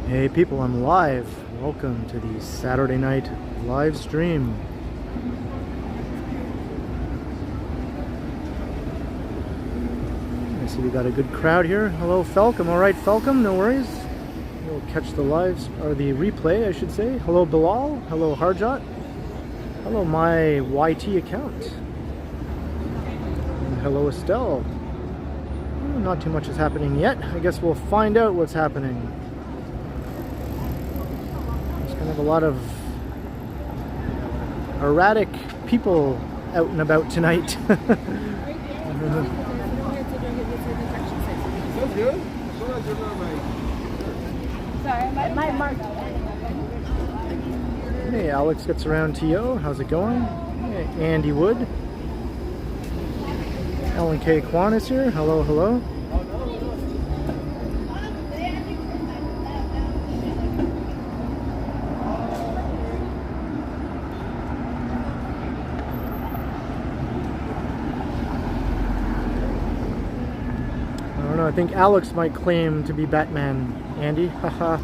Hey people, I'm live. Welcome to the Saturday night live stream. I see we got a good crowd here. Hello Felcom, alright Felcom, no worries. You'll catch the or the replay I should say. Hello Bilal, hello Harjot. Hello my YT account. And hello Estelle. Not too much is happening yet. I guess we'll find out what's happening. There's kind of a lot of erratic people out and about tonight. Hey, Alex gets around TO. How's it going? Hey, Andy Wood. Ellen K. Kwan is here. Hello, hello. I don't know, I think Alex might claim to be Batman, Andy. Haha.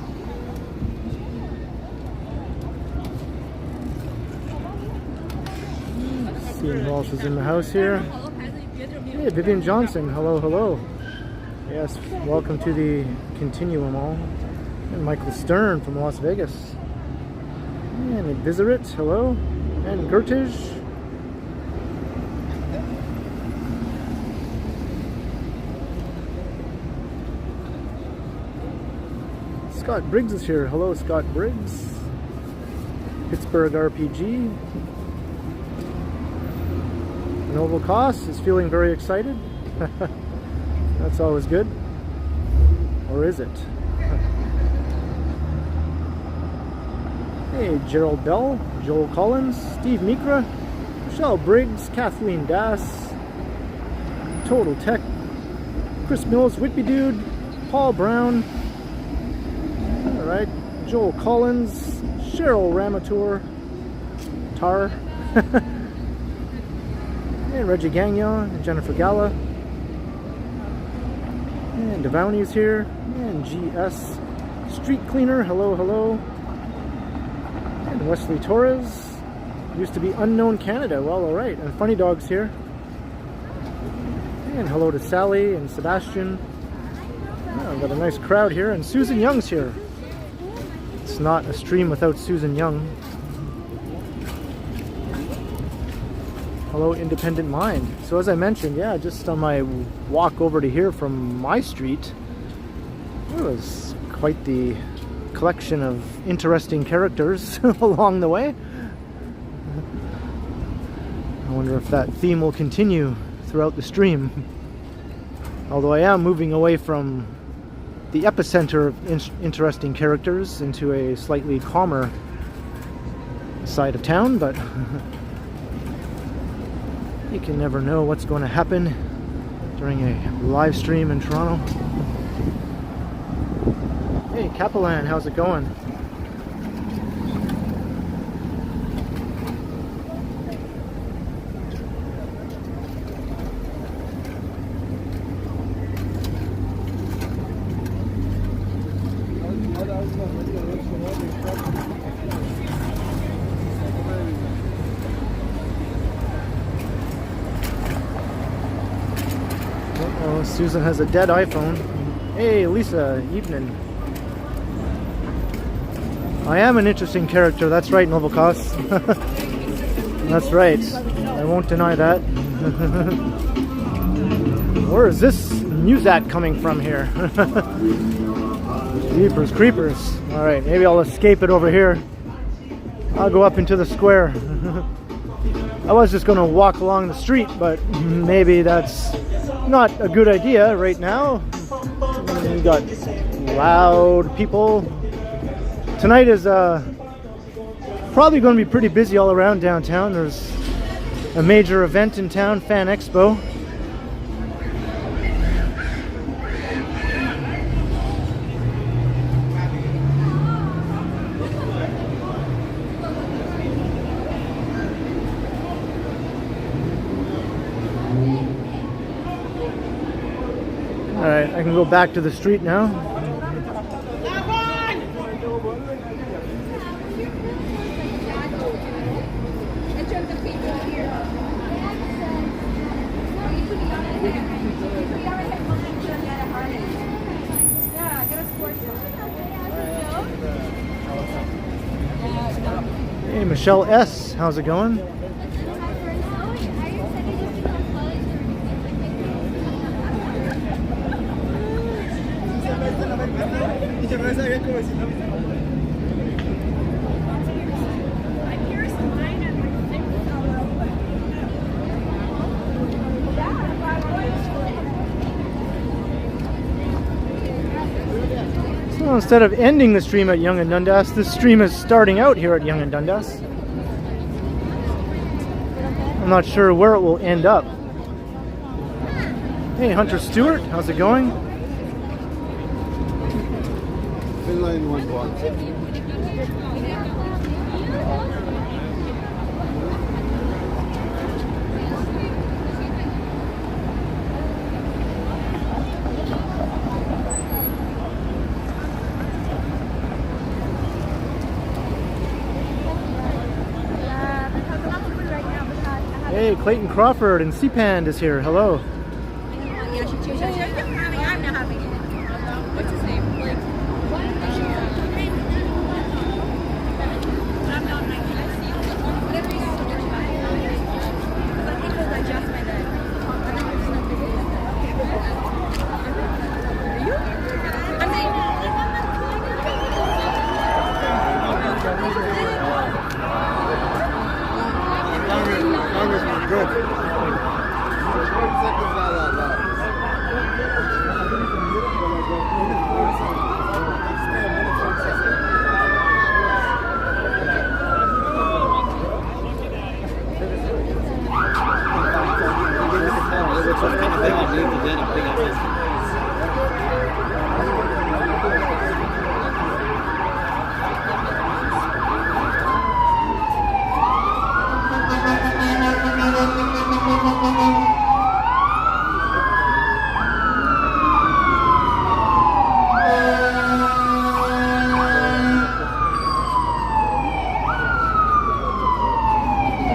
Seeing who else is in the house here. Hey, Vivian Johnson, hello, hello. Yes, welcome to the Continuum all. And Michael Stern from Las Vegas. And Viserit, hello. And Gertish. Scott Briggs is here. Hello, Scott Briggs. Pittsburgh RPG. Noble Koss is feeling very excited. That's always good. Or is it? Hey, Gerald Bell, Joel Collins, Steve Mikra, Michelle Briggs, Kathleen Das, Total Tech, Chris Mills, Whitby Dude, Paul Brown. Alright, Joel Collins, Cheryl Ramateur, Tar. And Reggie Gagnon, and Jennifer Gala, and Devowney is here, and GS Street Cleaner, hello, hello, and Wesley Torres, used to be Unknown Canada, well, alright, and Funny Dog's here, and hello to Sally and Sebastian. Oh, I've got a nice crowd here, and Susan Young's here. It's not a stream without Susan Young. Hello, Independent Mind. So as I mentioned, yeah, just on my walk over to here from my street, it was quite the collection of interesting characters along the way. I wonder if that theme will continue throughout the stream. Although I am moving away from the epicenter of interesting characters into a slightly calmer side of town, but you can never know what's going to happen during a live stream in Toronto. Hey, Capelan, how's it going? Susan has a dead iPhone. Hey, Lisa, evening. I am an interesting character, that's right, Novelcos. That's right, I won't deny that. Where is this Muzak coming from here? Jeepers creepers. Alright, maybe I'll escape it over here. I'll go up into the square. I was just going to walk along the street, but maybe that's not a good idea right now. We got loud people. Tonight is probably going to be pretty busy all around downtown. There's a major event in town, Fan Expo. Alright, I can go back to the street now. Michelle S, how's it going? So instead of ending the stream at Yonge and Dundas, this stream is starting out here at Yonge and Dundas. I'm not sure where it will end up. Hey, Hunter Stewart, how's it going? Inline one block. Hey, Clayton Crawford and C-Pand is here. Hello. What's his name? Good.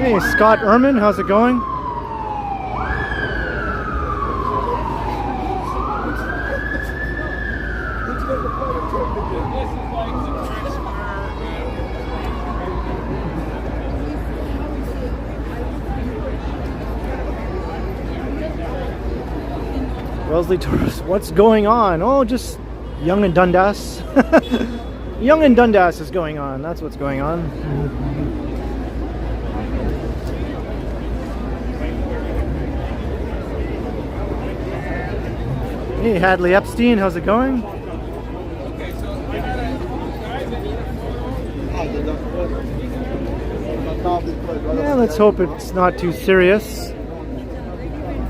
Hey, Scott Ehrman, how's it going? Wellesley Tourist, what's going on? Oh, just Yonge and Dundas. Yonge and Dundas is going on. That's what's going on. Hey, Hadley Epstein, how's it going? Yeah, let's hope it's not too serious.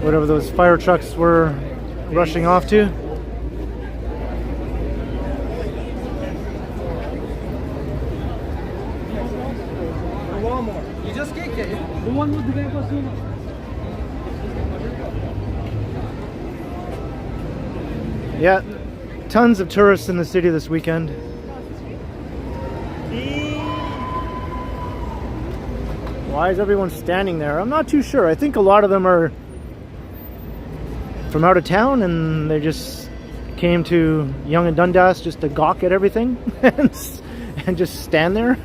Whatever those fire trucks were rushing off to. You just kicked it. The one with the paper. Yeah, tons of tourists in the city this weekend. Why is everyone standing there? I'm not too sure. I think a lot of them are from out of town and they just came to Yonge and Dundas just to gawk at everything and just stand there.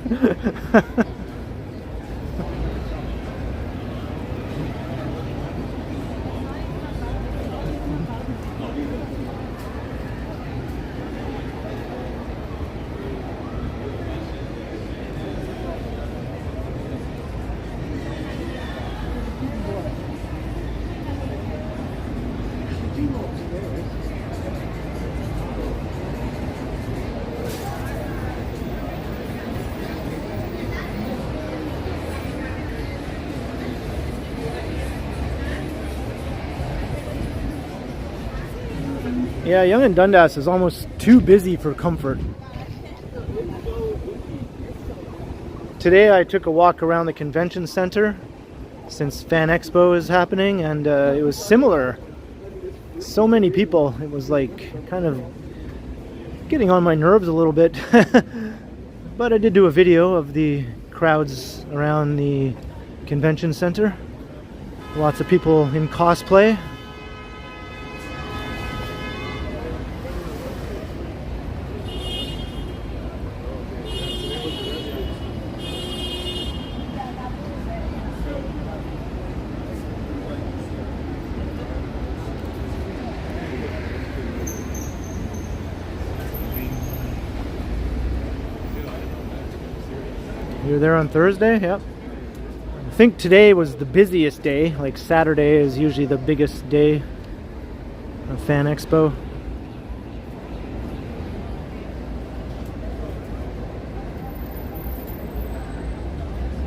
Yeah, Yonge and Dundas is almost too busy for comfort. Today I took a walk around the convention center since Fan Expo is happening, and it was similar. So many people. It was like kind of getting on my nerves a little bit. But I did do a video of the crowds around the convention center. Lots of people in cosplay. You're there on Thursday? Yep. I think today was the busiest day. Like Saturday is usually the biggest day of Fan Expo.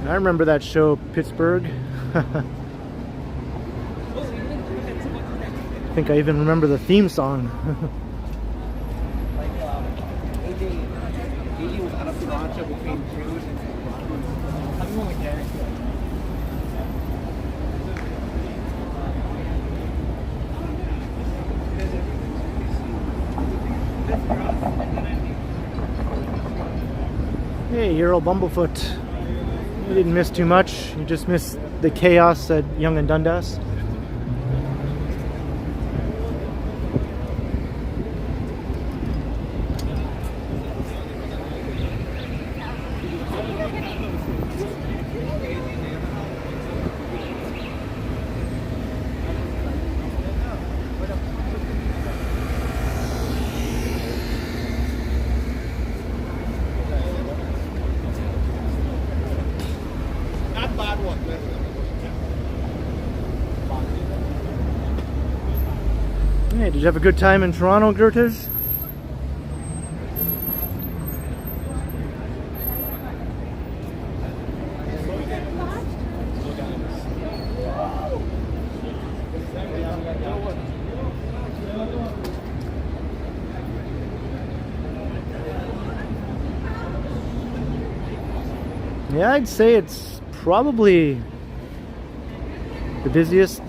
I remember that show, Pittsburgh. I think I even remember the theme song. Hey, Earl Bumblefoot. You didn't miss too much. You just missed the chaos at Yonge and Dundas. Hey, did you have a good time in Toronto, Gertish? Yeah, I'd say it's probably the busiest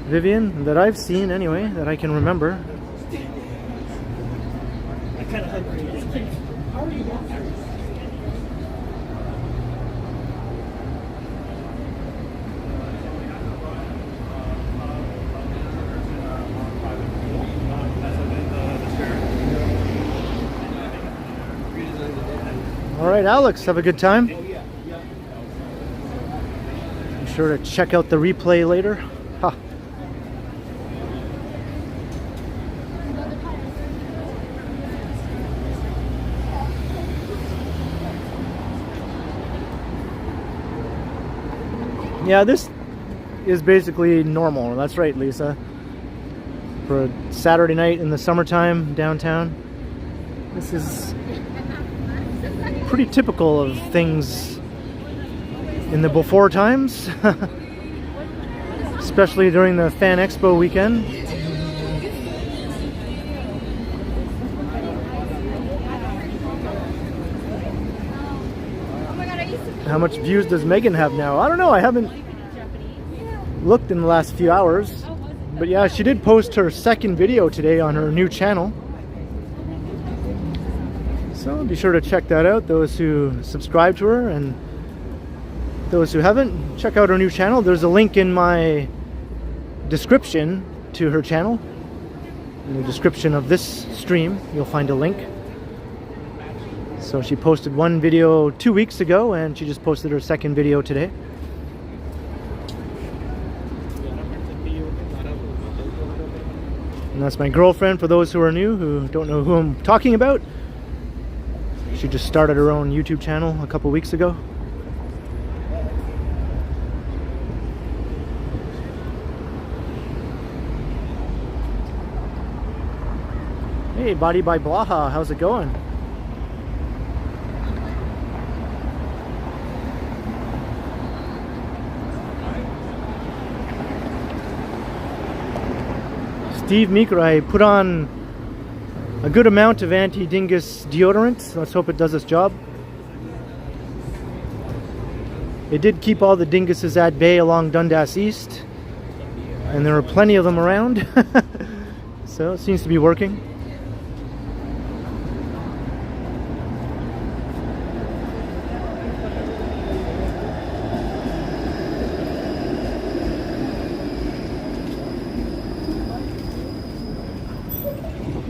Vivian that I've seen anyway, that I can remember. All right, Alex, have a good time. Be sure to check out the replay later. Ha. Yeah, this is basically normal. That's right, Lisa. For a Saturday night in the summertime downtown, this is pretty typical of things in the before times, especially during the Fan Expo weekend. How much views does Megan have now? I don't know. I haven't looked in the last few hours. But yeah, she did post her second video today on her new channel. So be sure to check that out, those who subscribe to her, and those who haven't, check out her new channel. There's a link in my description to her channel. In the description of this stream, you'll find a link. So she posted one video 2 weeks ago, and she just posted her second video today. And that's my girlfriend, for those who are new, who don't know who I'm talking about. She just started her own YouTube channel a couple weeks ago. Hey, Body by Blaha, how's it going? Steve Meeker, I put on a good amount of anti-dingus deodorant. Let's hope it does its job. It did keep all the dinguses at bay along Dundas East, and there are plenty of them around. So it seems to be working.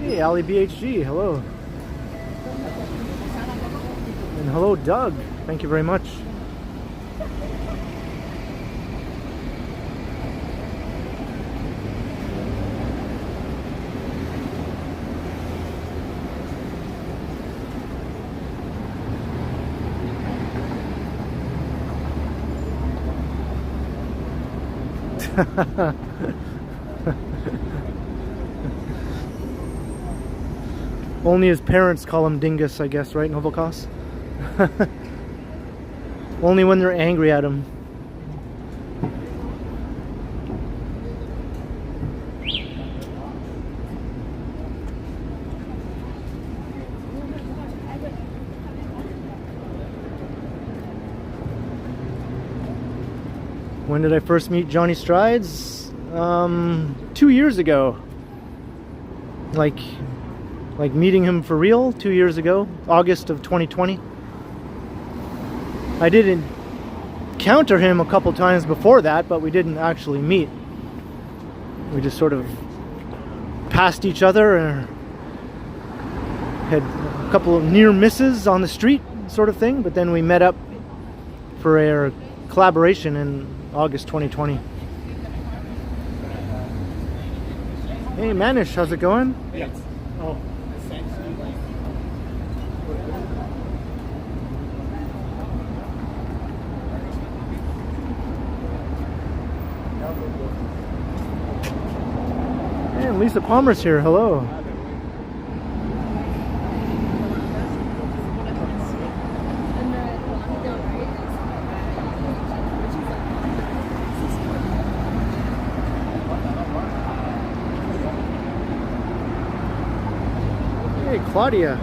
Hey, Ali BHG, hello. And hello, Doug. Thank you very much. Only his parents call him Dingus, I guess, right, Novelkos? Only when they're angry at him. When did I first meet Johnny Strides? 2 years ago. Like meeting him for real 2 years ago, August of 2020. I did encounter him a couple times before that, but we didn't actually meet. We just sort of passed each other and had a couple of near misses on the street sort of thing, but then we met up for a collaboration in August 2020. Hey Manish, how's it going? Yes. Oh. And Lisa Palmer's here, hello. Hey, Claudia.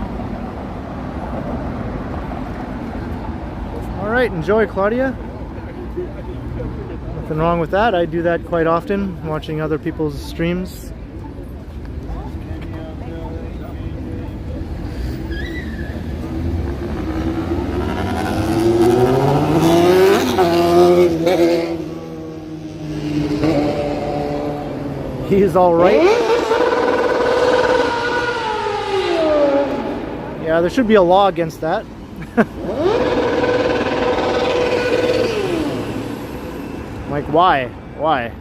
All right, enjoy, Claudia. Nothing wrong with that. I do that quite often, watching other people's streams. He is all right. Yeah, there should be a law against that. Like, why? Why?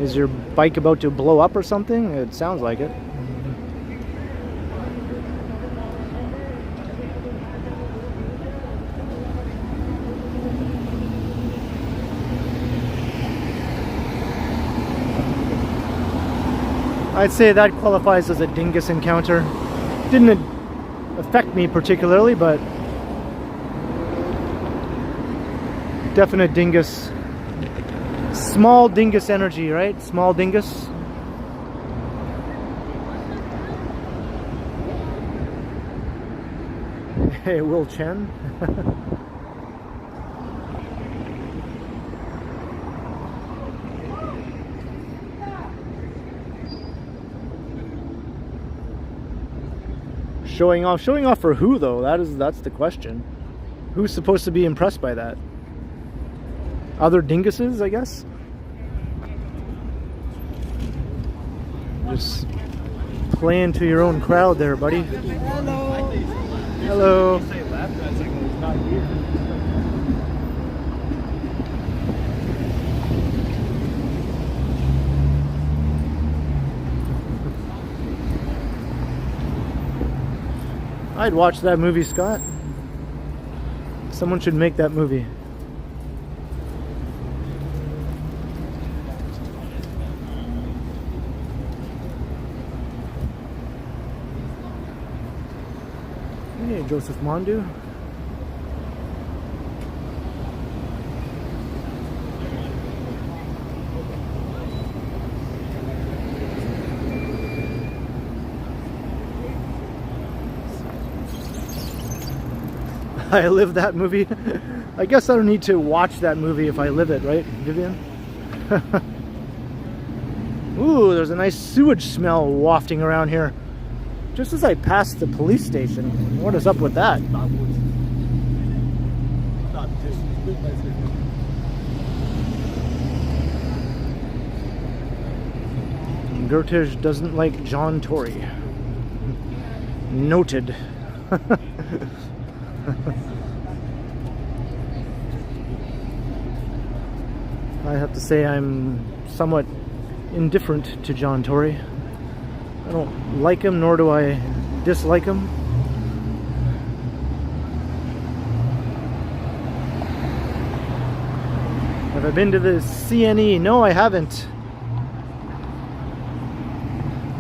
Is your bike about to blow up or something? It sounds like it. I'd say that qualifies as a dingus encounter. Didn't affect me particularly, but definite dingus. Small dingus energy, right? Small dingus. Hey, Will Chen. Showing off for who though? That's the question. Who's supposed to be impressed by that? Other dinguses, I guess. Just playing to your own crowd there, buddy. Hello. Hello. I'd watch that movie, Scott. Someone should make that movie. Hey, Joseph Mondu. I live that movie. I guess I don't need to watch that movie if I live it, right, Vivian? Ooh, there's a nice sewage smell wafting around here. Just as I passed the police station. What is up with that? Gertish doesn't like John Tory. Noted. I have to say I'm somewhat indifferent to John Tory. I don't like him, nor do I dislike him. I've Have I been to the CNE? No, I haven't.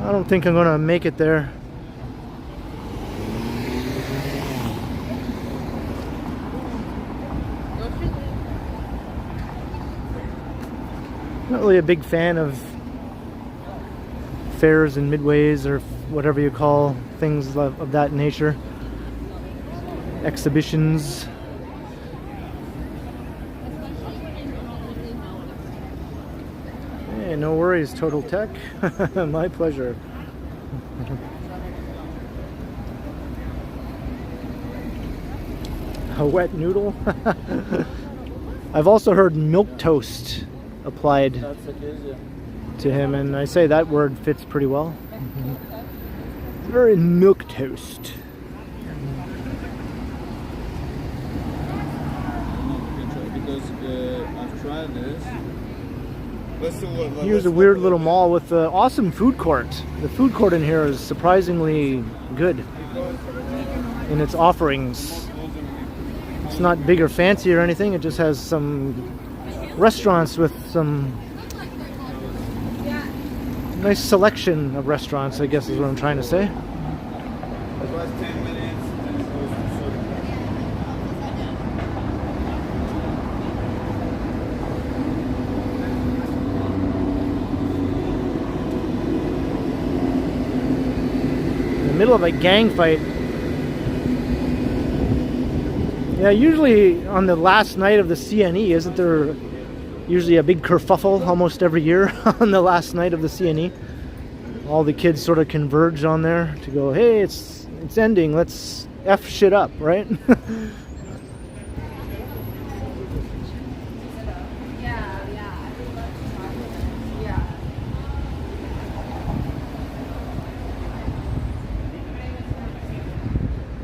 I don't think I'm gonna make it there. Not really a big fan of fairs and midways or whatever you call things of that nature. Exhibitions. Hey, no worries, Total Tech. My pleasure. A wet noodle. I've also heard milk toast applied to him, and I say that word fits pretty well. Very milk toast. Because I've tried this. Here's a weird little mall with an awesome food court. The food court in here is surprisingly good in its offerings. It's not big or fancy or anything. It just has some restaurants with some nice selection of restaurants, I guess is what I'm trying to say. In the middle of a gang fight. Yeah, usually on the last night of the CNE, isn't there usually a big kerfuffle almost every year on the last night of the CNE? All the kids sort of converge on there to go, hey, it's ending, let's F shit up, right?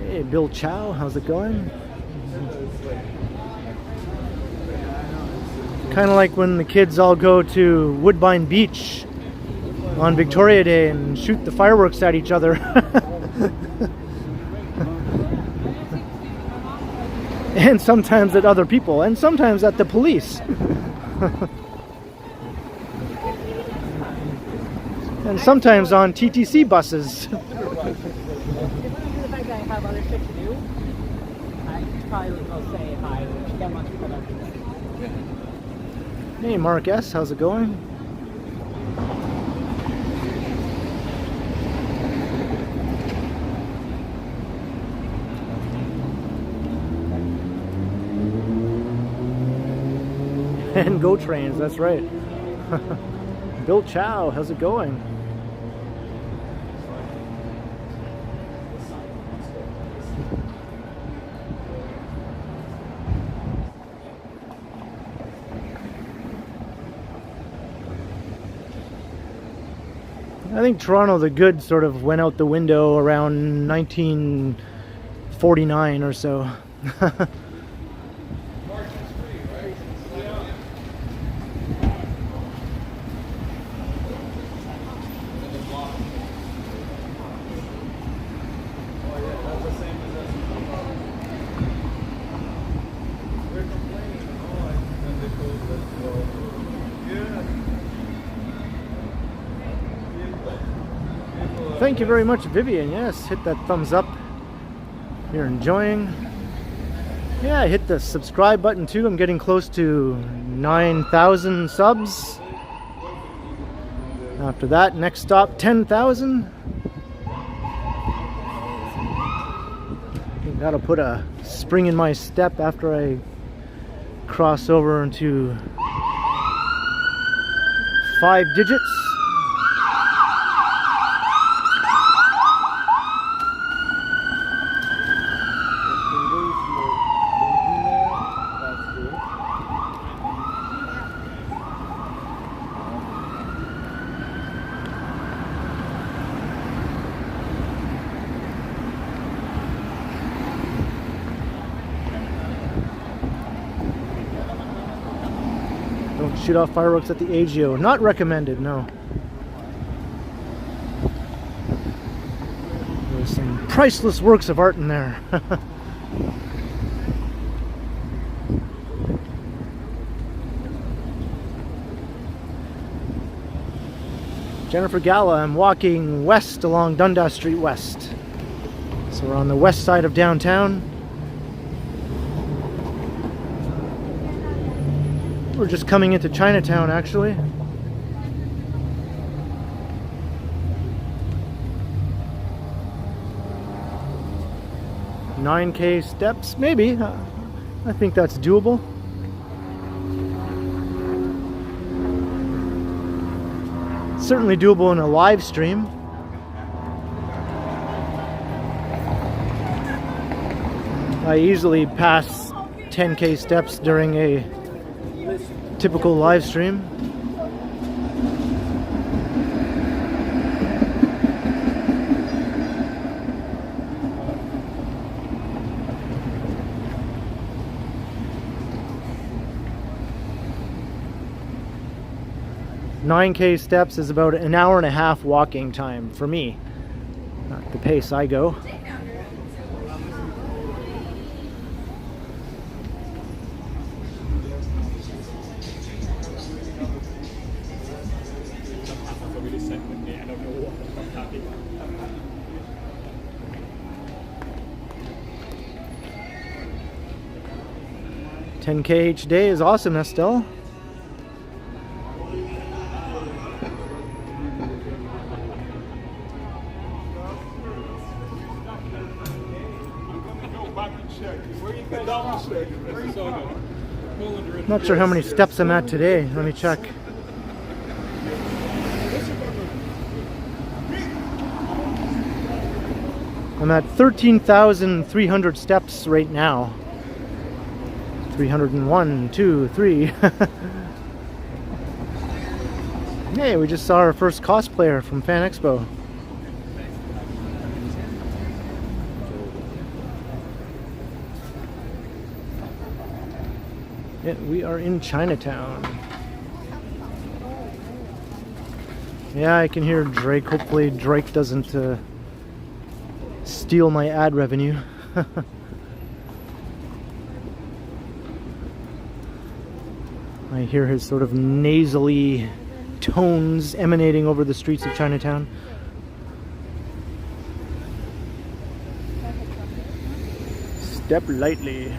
Hey, Bill Chow, how's it going? Kind of like when the kids all go to Woodbine Beach on Victoria Day and shoot the fireworks at each other. And sometimes at other people, and sometimes at the police. And sometimes on TTC buses. Hey, Mark S., how's it going? And Go Trains, that's right. Bill Chow, how's it going? I think Toronto the Good sort of went out the window around 1949 or so. Thank you very much, Vivian. Yes, hit that thumbs up if you're enjoying. Yeah, hit the subscribe button too. I'm getting close to 9,000 subs. After that, next stop, 10,000. I think that'll put a spring in my step after I cross over into 5 digits. Don't shoot off fireworks at the AGO. Not recommended, no. There's some priceless works of art in there. Jennifer Gala. I'm walking west along Dundas Street West. So we're on the west side of downtown. We're just coming into Chinatown, actually. $9K steps, maybe. I think that's doable. Certainly doable in a live stream. I easily pass 10K steps during a typical live stream. $9K steps is about an hour and a half walking time for me, at the pace I go. $10K each day is awesome, Estelle. Not sure how many steps I'm at today. Let me check. I'm at 13,300 steps right now. 301, 2, 3. Hey, we just saw our first cosplayer from Fan Expo. Yeah, we are in Chinatown. Yeah, I can hear Drake. Hopefully Drake doesn't steal my ad revenue. I hear his sort of nasally tones emanating over the streets of Chinatown. Step lightly.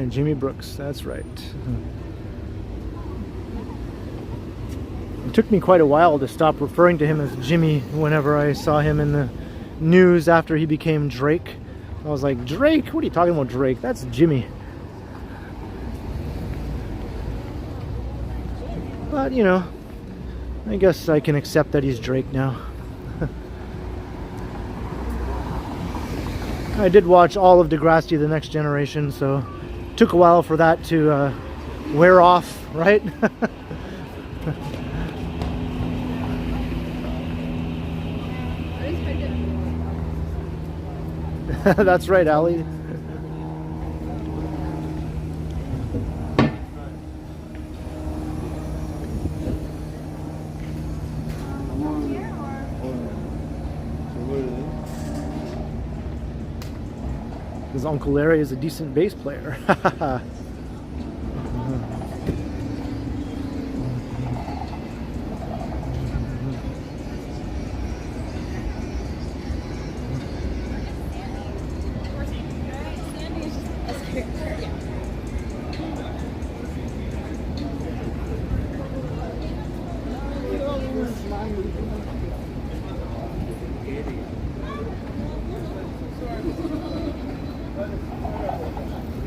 Jimmy Brooks, that's right. It took me quite a while to stop referring to him as Jimmy whenever I saw him in the news after he became Drake. I was like, Drake? What are you talking about, Drake? That's Jimmy. But, you know, I guess I can accept that he's Drake now. I did watch all of Degrassi The Next Generation, so it took a while for that to wear off, right? That's right, Ali. Because Uncle Larry is a decent bass player.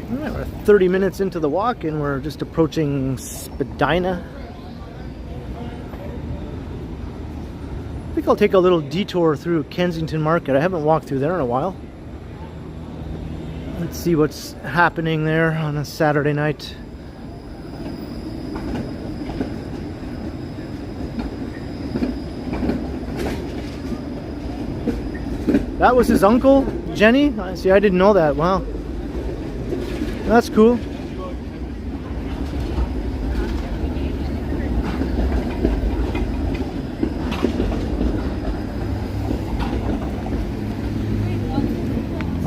Alright, we're 30 minutes into the walk and we're just approaching Spadina. I think I'll take a little detour through Kensington Market. I haven't walked through there in a while. Let's see what's happening there on a Saturday night. That was his uncle, Jenny? See, I didn't know that. Wow. That's cool.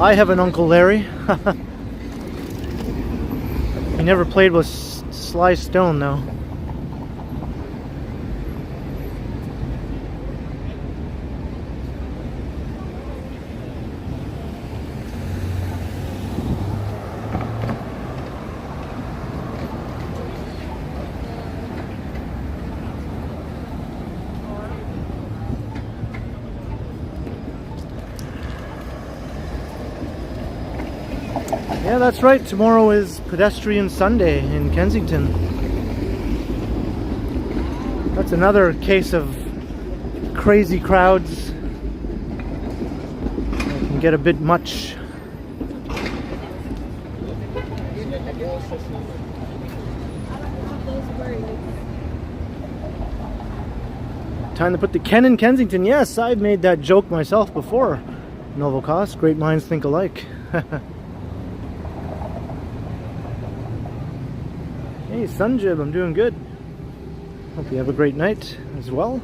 I have an Uncle Larry. He never played with Sly Stone though. Yeah, that's right. Tomorrow is Pedestrian Sunday in Kensington. That's another case of crazy crowds. It can get a bit much. Time to put the Ken in Kensington. Yes, I've made that joke myself before. Novel cost, great minds think alike. Hey Sunjib, I'm doing good. Hope you have a great night as well.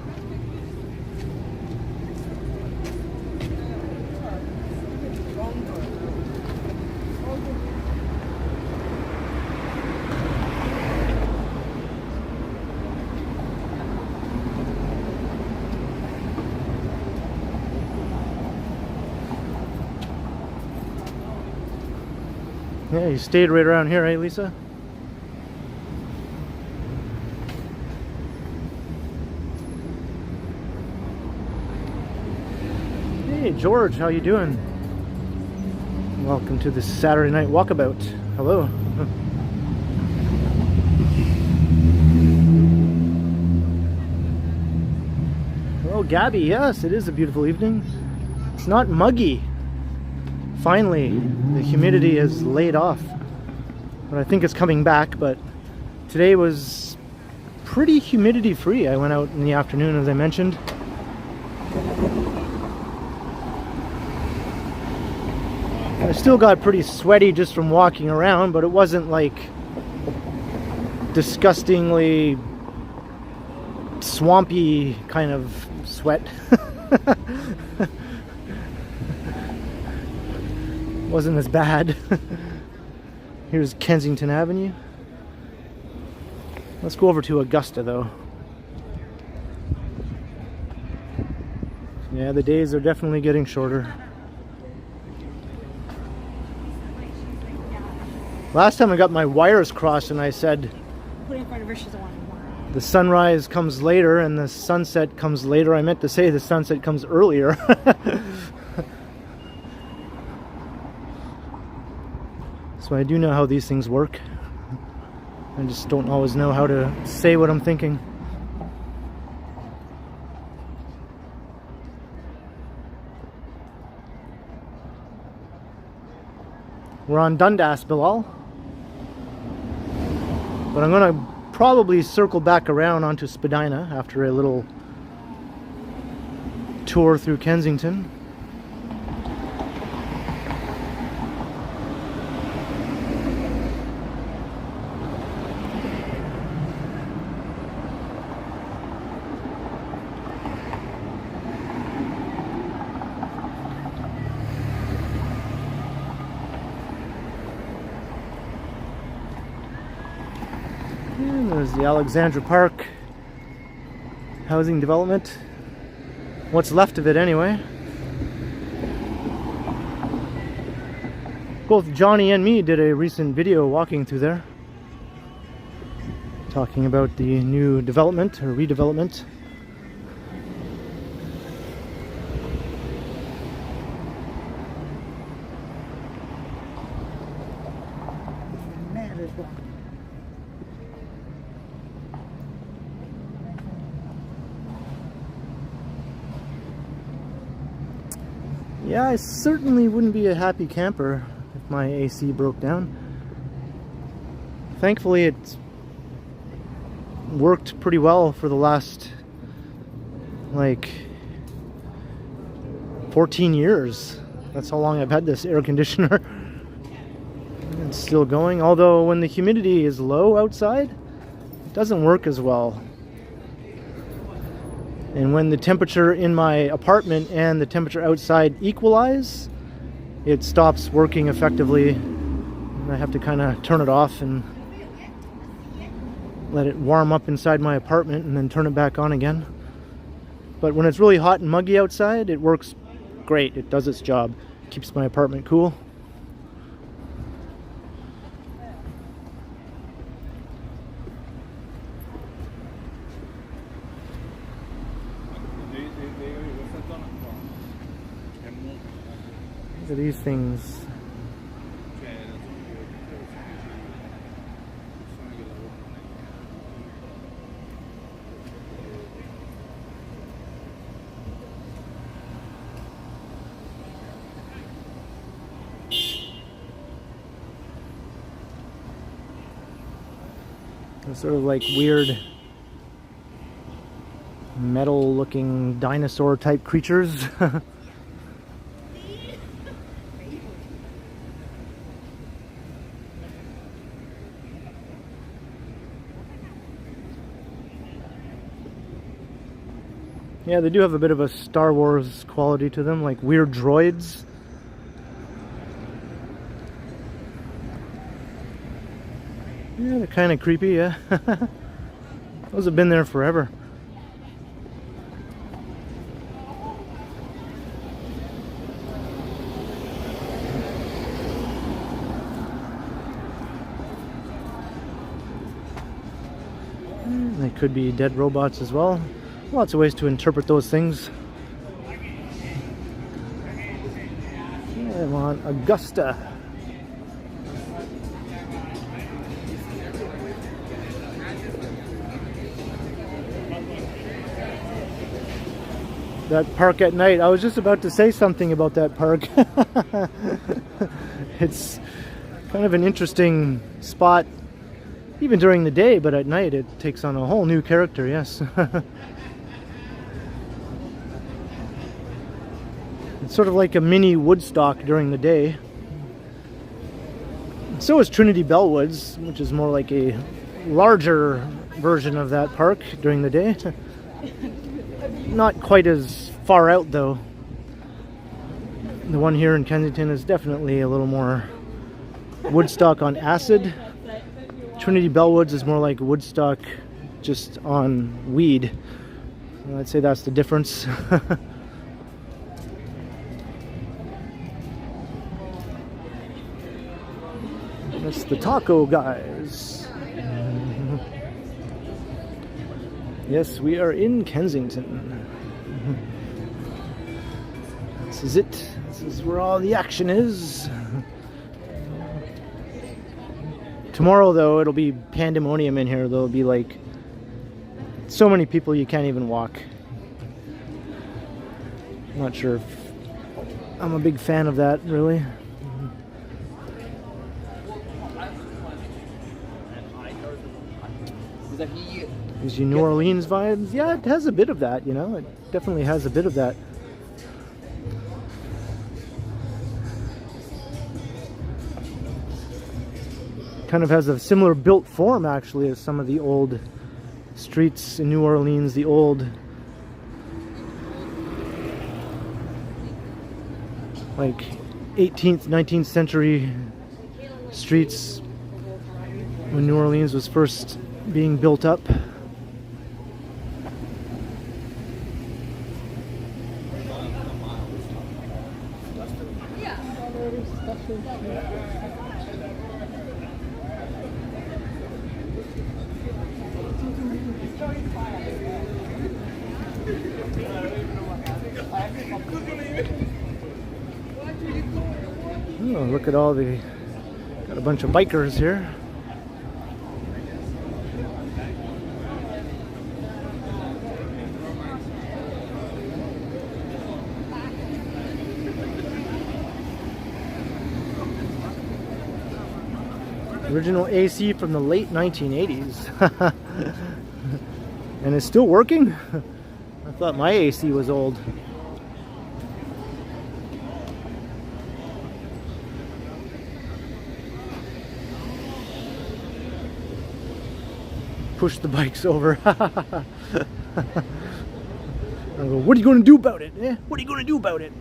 Yeah, you stayed right around here, eh, Lisa? Hey George, how you doing? Welcome to this Saturday night walkabout. Hello. Hello Gabby, yes, it is a beautiful evening. It's not muggy. Finally, the humidity has laid off. But I think it's coming back, but today was pretty humidity free. I went out in the afternoon, as I mentioned. I still got pretty sweaty just from walking around, but it wasn't like disgustingly swampy kind of sweat. Wasn't as bad. Here's Kensington Avenue. Let's go over to Augusta though. Yeah, the days are definitely getting shorter. Last time I got my wires crossed and I said the sunrise comes later and the sunset comes later. I meant to say the sunset comes earlier. So I do know how these things work. I just don't always know how to say what I'm thinking. We're on Dundas, Bilal. But I'm going to probably circle back around onto Spadina after a little tour through Kensington. And there's the Alexandra Park housing development. What's left of it anyway. Both Johnny and me did a recent video walking through there, talking about the new development or redevelopment. Yeah, I certainly wouldn't be a happy camper if my AC broke down. Thankfully, it's worked pretty well for the last, like, 14 years. That's how long I've had this air conditioner. It's still going, although when the humidity is low outside, it doesn't work as well. And when the temperature in my apartment and the temperature outside equalize, it stops working effectively. And I have to kind of turn it off and let it warm up inside my apartment and then turn it back on again. But when it's really hot and muggy outside, it works great. It does its job. Keeps my apartment cool. Look at these things. They're sort of like weird metal looking dinosaur type creatures. Yeah, they do have a bit of a Star Wars quality to them, like weird droids. Yeah, they're kind of creepy, yeah. Those have been there forever. They could be dead robots as well. Lots of ways to interpret those things. Yeah, I'm on Augusta. That park at night, I was just about to say something about that park. It's kind of an interesting spot even during the day, but at night it takes on a whole new character, yes. It's sort of like a mini Woodstock during the day. So is Trinity Bellwoods, which is more like a larger version of that park during the day. Not quite as far out though. The one here in Kensington is definitely a little more Woodstock on acid. Trinity Bellwoods is more like Woodstock just on weed. I'd say that's the difference. That's the taco guys. Yes, we are in Kensington. This is it. This is where all the action is. Tomorrow, though, it'll be pandemonium in here. There'll be like so many people you can't even walk. I'm not sure if I'm a big fan of that, really. Gives you New Orleans vibes. Yeah, it has a bit of that, you know. It definitely has a bit of that. Kind of has a similar built form, actually, as some of the old streets in New Orleans, the old, like, 18th, 19th century streets when New Orleans was first being built up. Oh, look at all the, got a bunch of bikers here. Original AC from the late 1980s. And it's still working? I thought my AC was old. Push the bikes over. I go, what are you going to do about it? Eh? What are you going to do about it?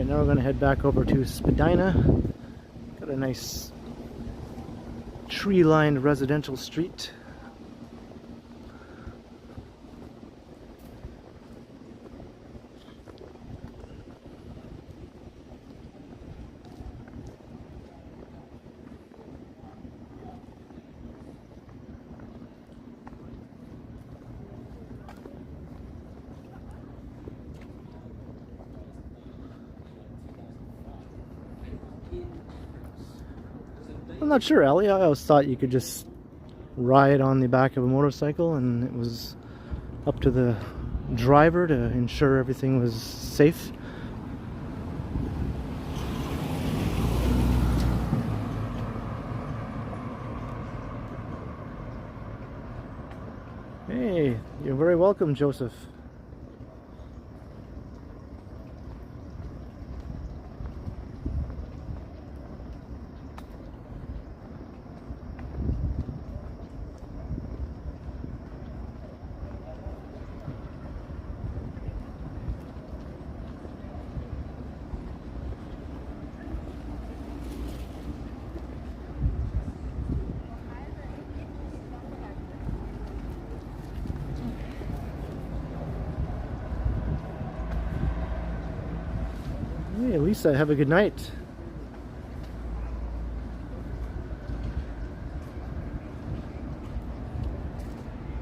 Alright, now we're going to head back over to Spadina. Got a nice tree-lined residential street. I'm not sure, Ellie. I always thought you could just ride on the back of a motorcycle and it was up to the driver to ensure everything was safe. Hey, you're very welcome, Joseph. Hey, Lisa, have a good night.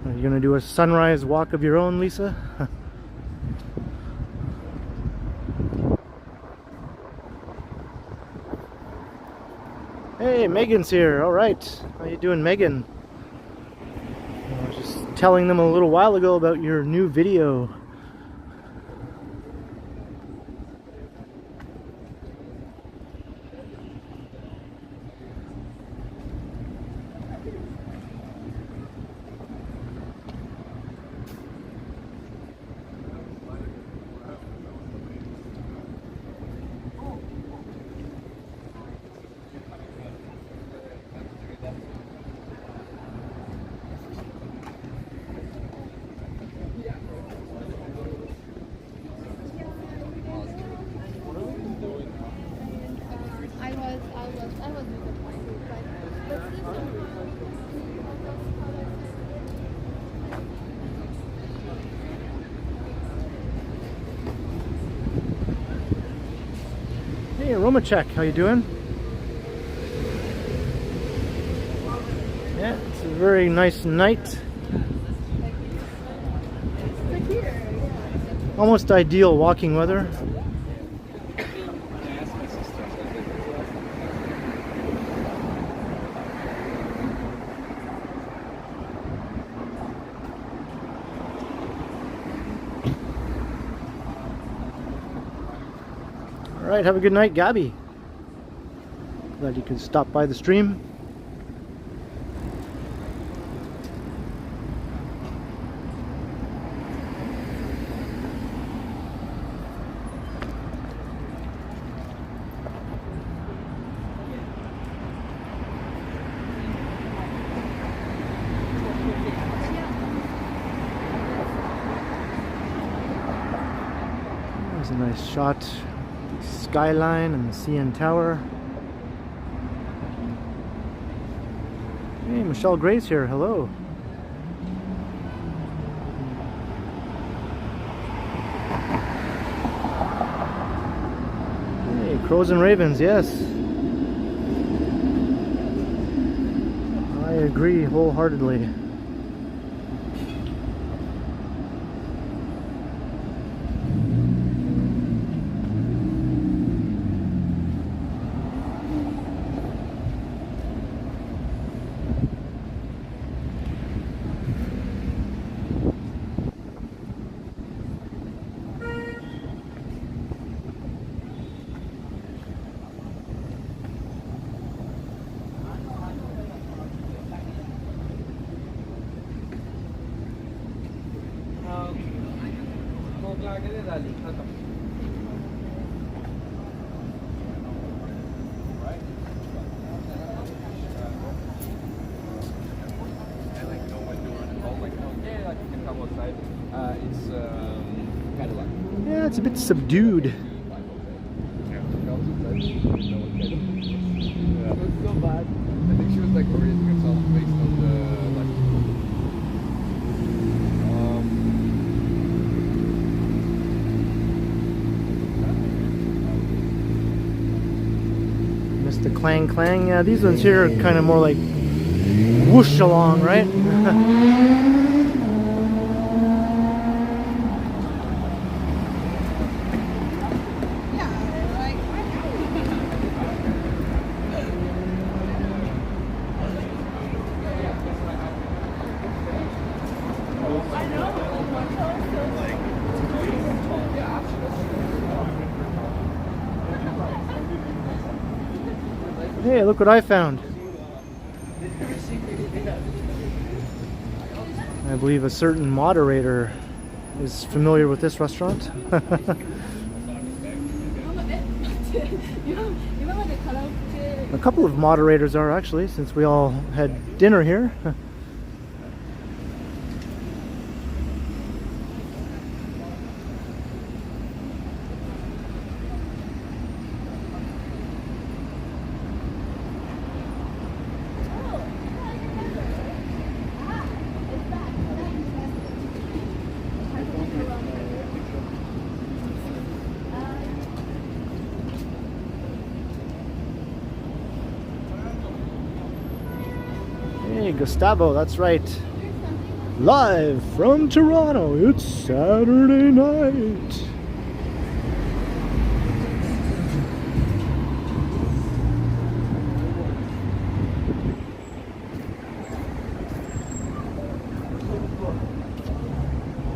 Are you going to do a sunrise walk of your own, Lisa? Hey, Megan's here. All right. How you doing, Megan? I was just telling them a little while ago about your new video. Hey, Romachek, how you doing? Yeah, it's a very nice night. Almost ideal walking weather. Alright, have a good night, Gabby. Glad you could stop by the stream. There's a nice shot. Skyline and the CN Tower. Hey, Michelle Gray's here. Hello. Hey, Crows and Ravens, yes. I agree wholeheartedly. Yeah, it's a bit subdued. The clang clang. Yeah, these ones here are kind of more like whoosh along, right? Hey, look what I found. I believe a certain moderator is familiar with this restaurant. A couple of moderators are actually, since we all had dinner here. Hey, Gustavo, that's right. Live from Toronto, it's Saturday night.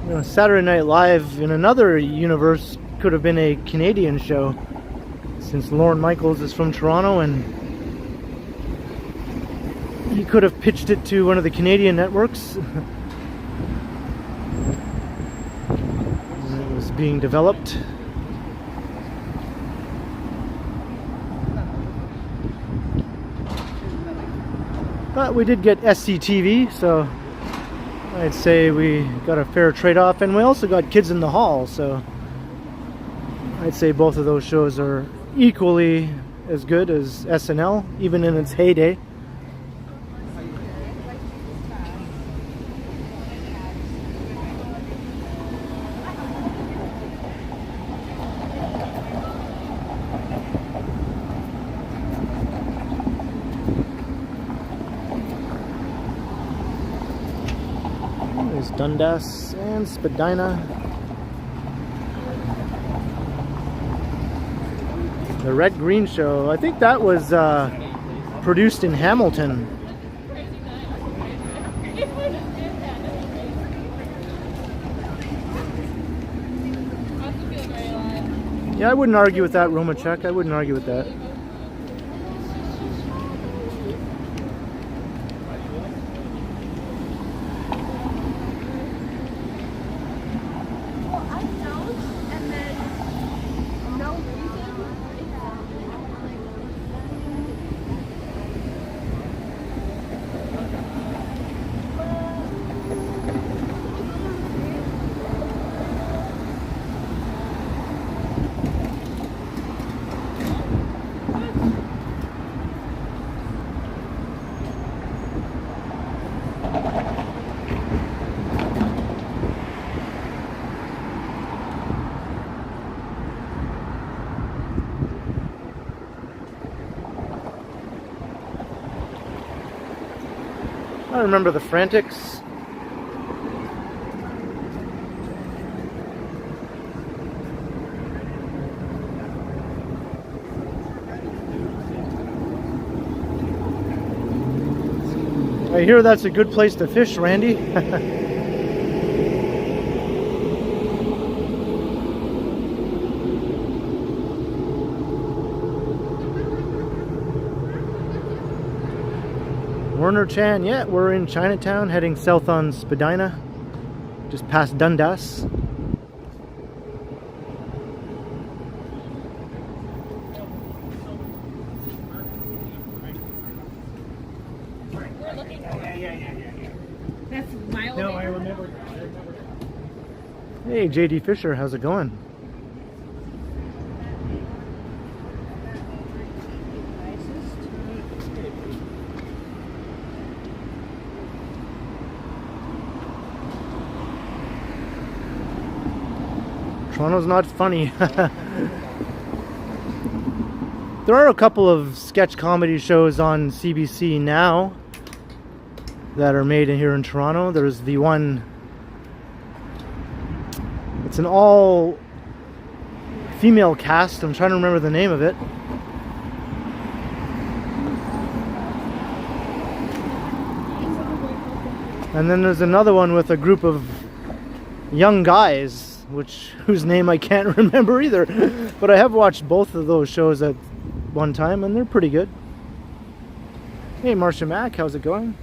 You know, Saturday Night Live in another universe could have been a Canadian show, since Lorne Michaels is from Toronto and he could have pitched it to one of the Canadian networks. It was being developed. But we did get SCTV, so I'd say we got a fair trade-off, and we also got Kids in the Hall, so I'd say both of those shows are equally as good as SNL, even in its heyday. There's Dundas and Spadina. The Red Green Show, I think that was produced in Hamilton. Yeah, I wouldn't argue with that, Romachek. I wouldn't argue with that. I remember the Frantics. I hear that's a good place to fish, Randy. Werner Chan, yeah, we're in Chinatown, heading south on Spadina, just past Dundas. That's mild. No, I remember. Hey, JD Fisher, how's it going? Toronto's not funny. There are a couple of sketch comedy shows on CBC now that are made in here in Toronto. There's the one, it's an all female cast. I'm trying to remember the name of it. And then there's another one with a group of young guys, whose name I can't remember either. But I have watched both of those shows at one time, and they're pretty good. Hey, Marcia Mack, how's it going?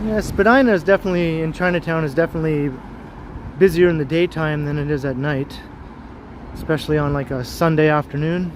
Yeah, Spadina is definitely, in Chinatown, is definitely busier in the daytime than it is at night, especially on like a Sunday afternoon.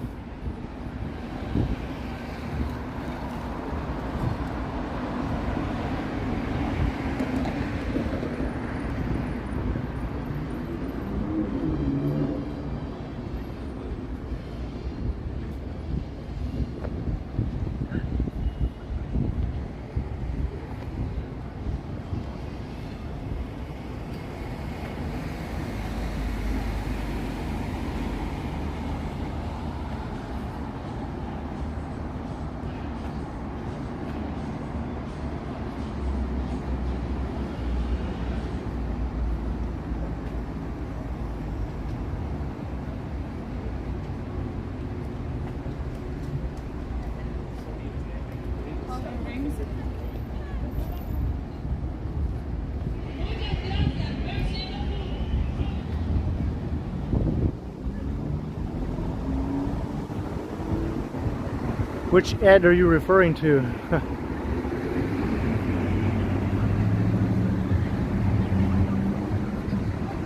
Which Ed are you referring to?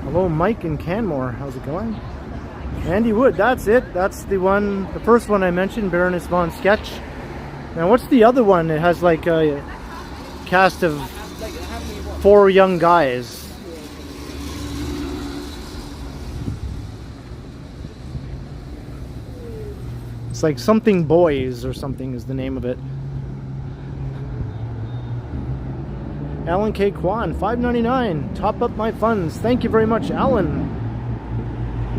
Hello, Mike in Canmore. How's it going? Andy Wood, that's it. That's the one, the first one I mentioned, Baroness Von Sketch. Now, what's the other one? It has like a cast of 4 young guys. It's like Something Boys or something is the name of it. Alan K. Kwan, $5.99. Top up my funds. Thank you very much, Alan.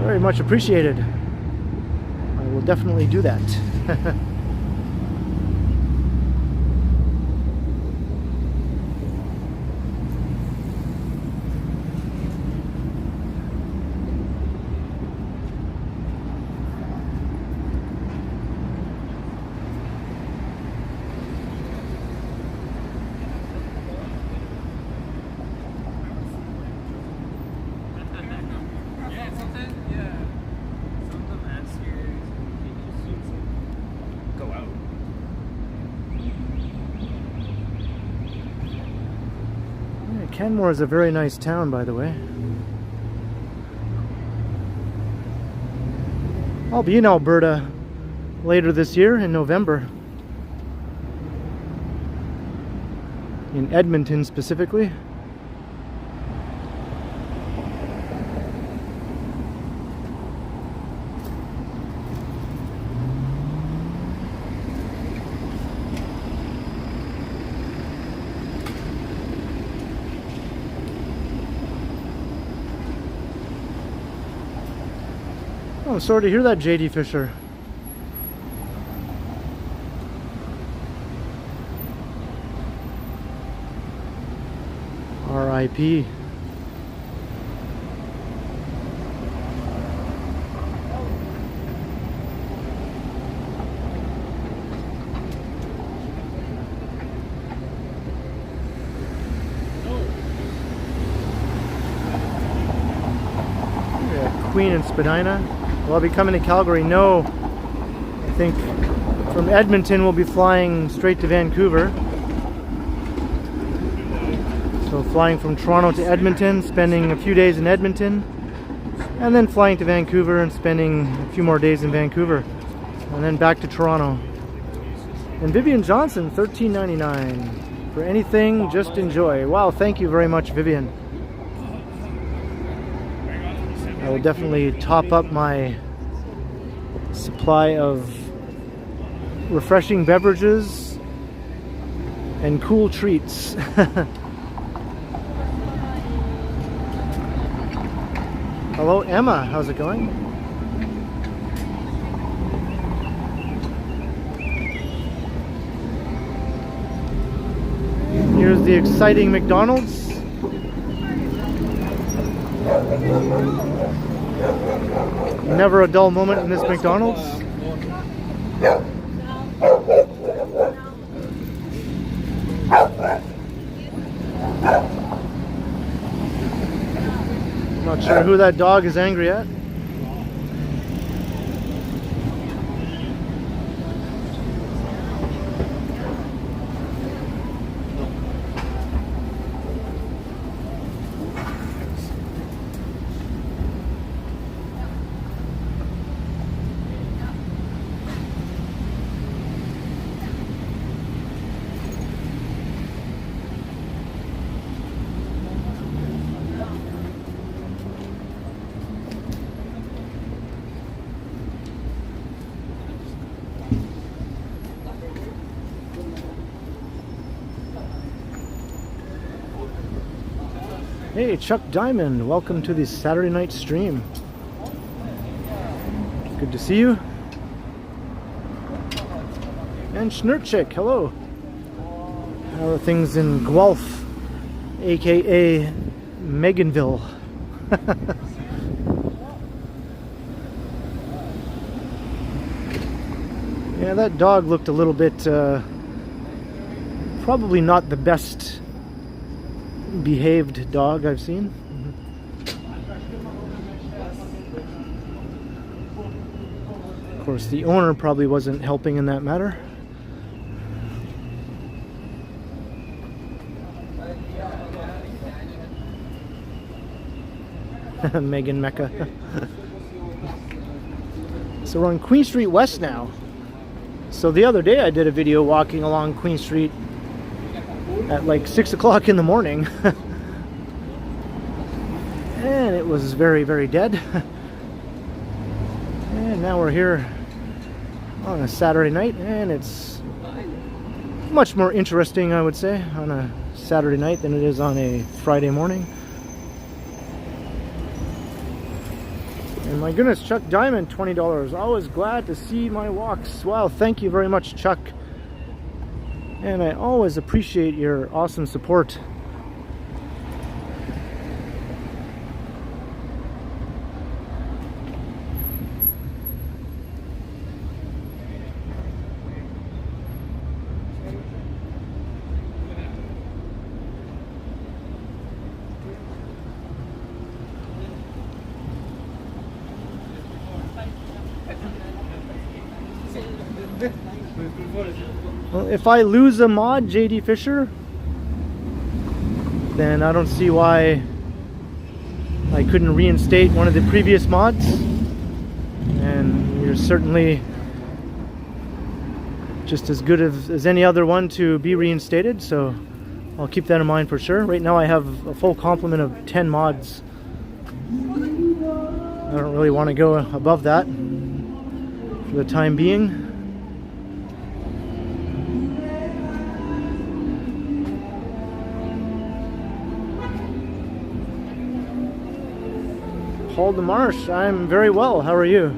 Very much appreciated. I will definitely do that. Canmore is a very nice town, by the way. I'll be in Alberta later this year in November. In Edmonton specifically. I'm sorry to hear that, JD Fisher. R.I.P. Yeah, Queen and Spadina. Will I be coming to Calgary? No. I think from Edmonton we'll be flying straight to Vancouver. So flying from Toronto to Edmonton, spending a few days in Edmonton, and then flying to Vancouver and spending a few more days in Vancouver, and then back to Toronto. And Vivian Johnson, $13.99. For anything, just enjoy. Wow, thank you very much, Vivian. I will definitely top up my supply of refreshing beverages and cool treats. Hello, Emma. How's it going? Here's the exciting McDonald's. Never a dull moment in this McDonald's. Not sure who that dog is angry at. Hey, Chuck Diamond, welcome to the Saturday night stream. Good to see you. And Schnurchik, hello. How are things in Guelph, aka Meganville? Yeah, that dog looked a little bit, probably not the best behaved dog I've seen. Of course, the owner probably wasn't helping in that matter. Megan Mecca. So we're on Queen Street West now. So the other day I did a video walking along Queen Street at like 6 o'clock in the morning. And it was very, very dead. And now we're here on a Saturday night, and it's much more interesting, I would say, on a Saturday night than it is on a Friday morning. And my goodness, Chuck Diamond, $20. Always glad to see my walks. Wow, thank you very much, Chuck. And I always appreciate your awesome support. Well, if I lose a mod, JD Fisher, then I don't see why I couldn't reinstate one of the previous mods. And you're certainly just as good as any other one to be reinstated, so I'll keep that in mind for sure. Right now I have a full complement of 10 mods. I don't really want to go above that for the time being. Paul DeMarsh, I'm very well. How are you?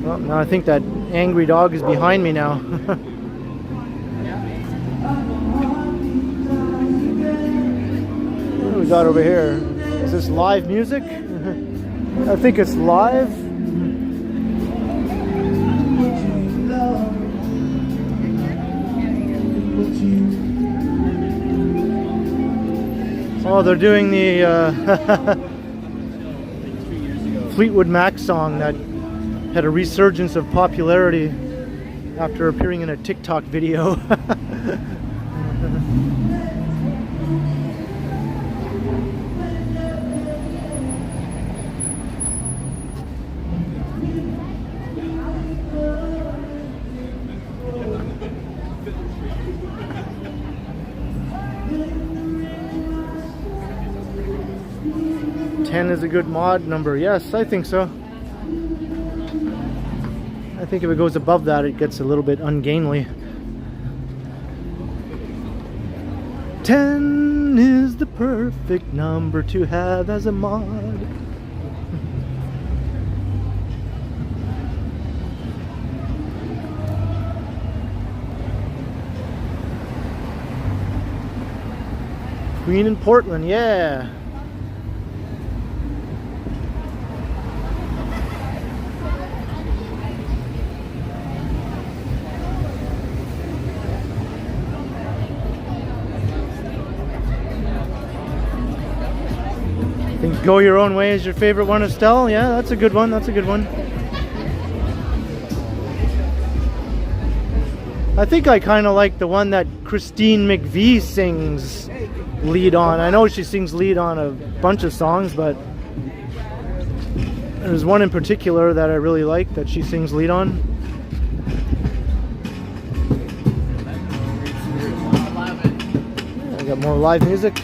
Well, now I think that angry dog is behind me now. What do we got over here? Is this live music? I think it's live. Oh, they're doing the Fleetwood Mac song that had a resurgence of popularity after appearing in a TikTok video. 10 is a good mod number. Yes, I think so. I think if it goes above that, it gets a little bit ungainly. 10 is the perfect number to have as a mod. Queen in Portland, yeah. I think Go Your Own Way is your favorite one, Estelle. Yeah, that's a good one. That's a good one. I think I kind of like the one that Christine McVie sings lead on. I know she sings lead on a bunch of songs, but there's one in particular that I really like that she sings lead on. I got more live music.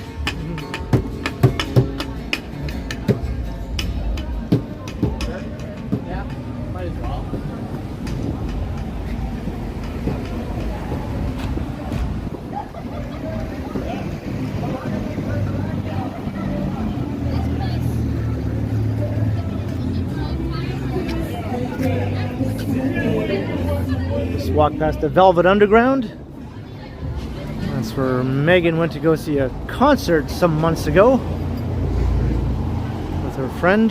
Walk past the Velvet Underground. That's where Megan went to go see a concert some months ago with her friend.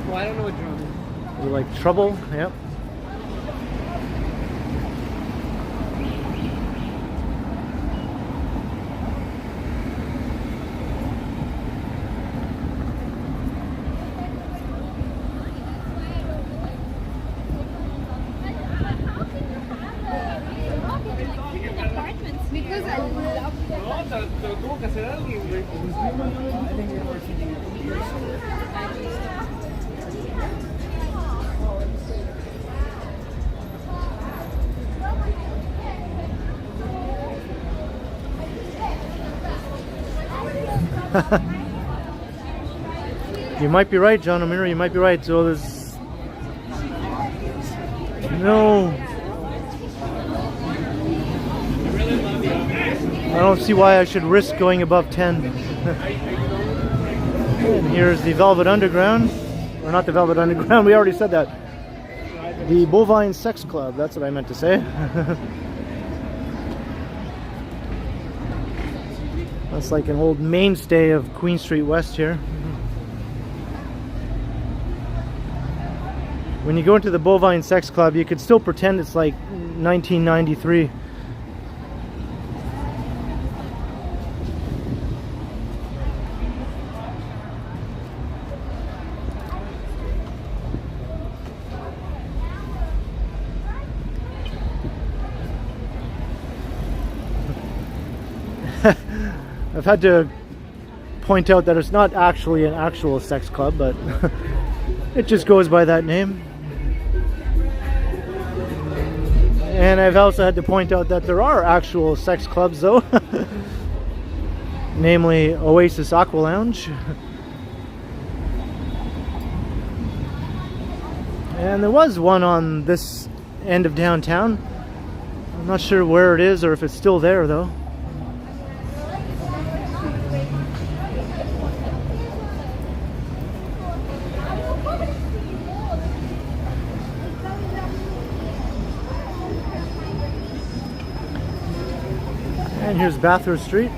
Well, I don't know what drum is. You like Trouble? Yep. Because I love You might be right, John O'Meara, you might be right. So there's no, I don't see why I should risk going above 10. And here's the Velvet Underground. Or not the Velvet Underground, we already said that. The Bovine Sex Club, that's what I meant to say. That's like an old mainstay of Queen Street West here. When you go into the Bovine Sex Club, you could still pretend it's like 1993. I've had to point out that it's not actually an actual sex club, but it just goes by that name. And I've also had to point out that there are actual sex clubs though. Namely Oasis Aqua Lounge. And there was one on this end of downtown. I'm not sure where it is or if it's still there though. And here's Bathurst Street.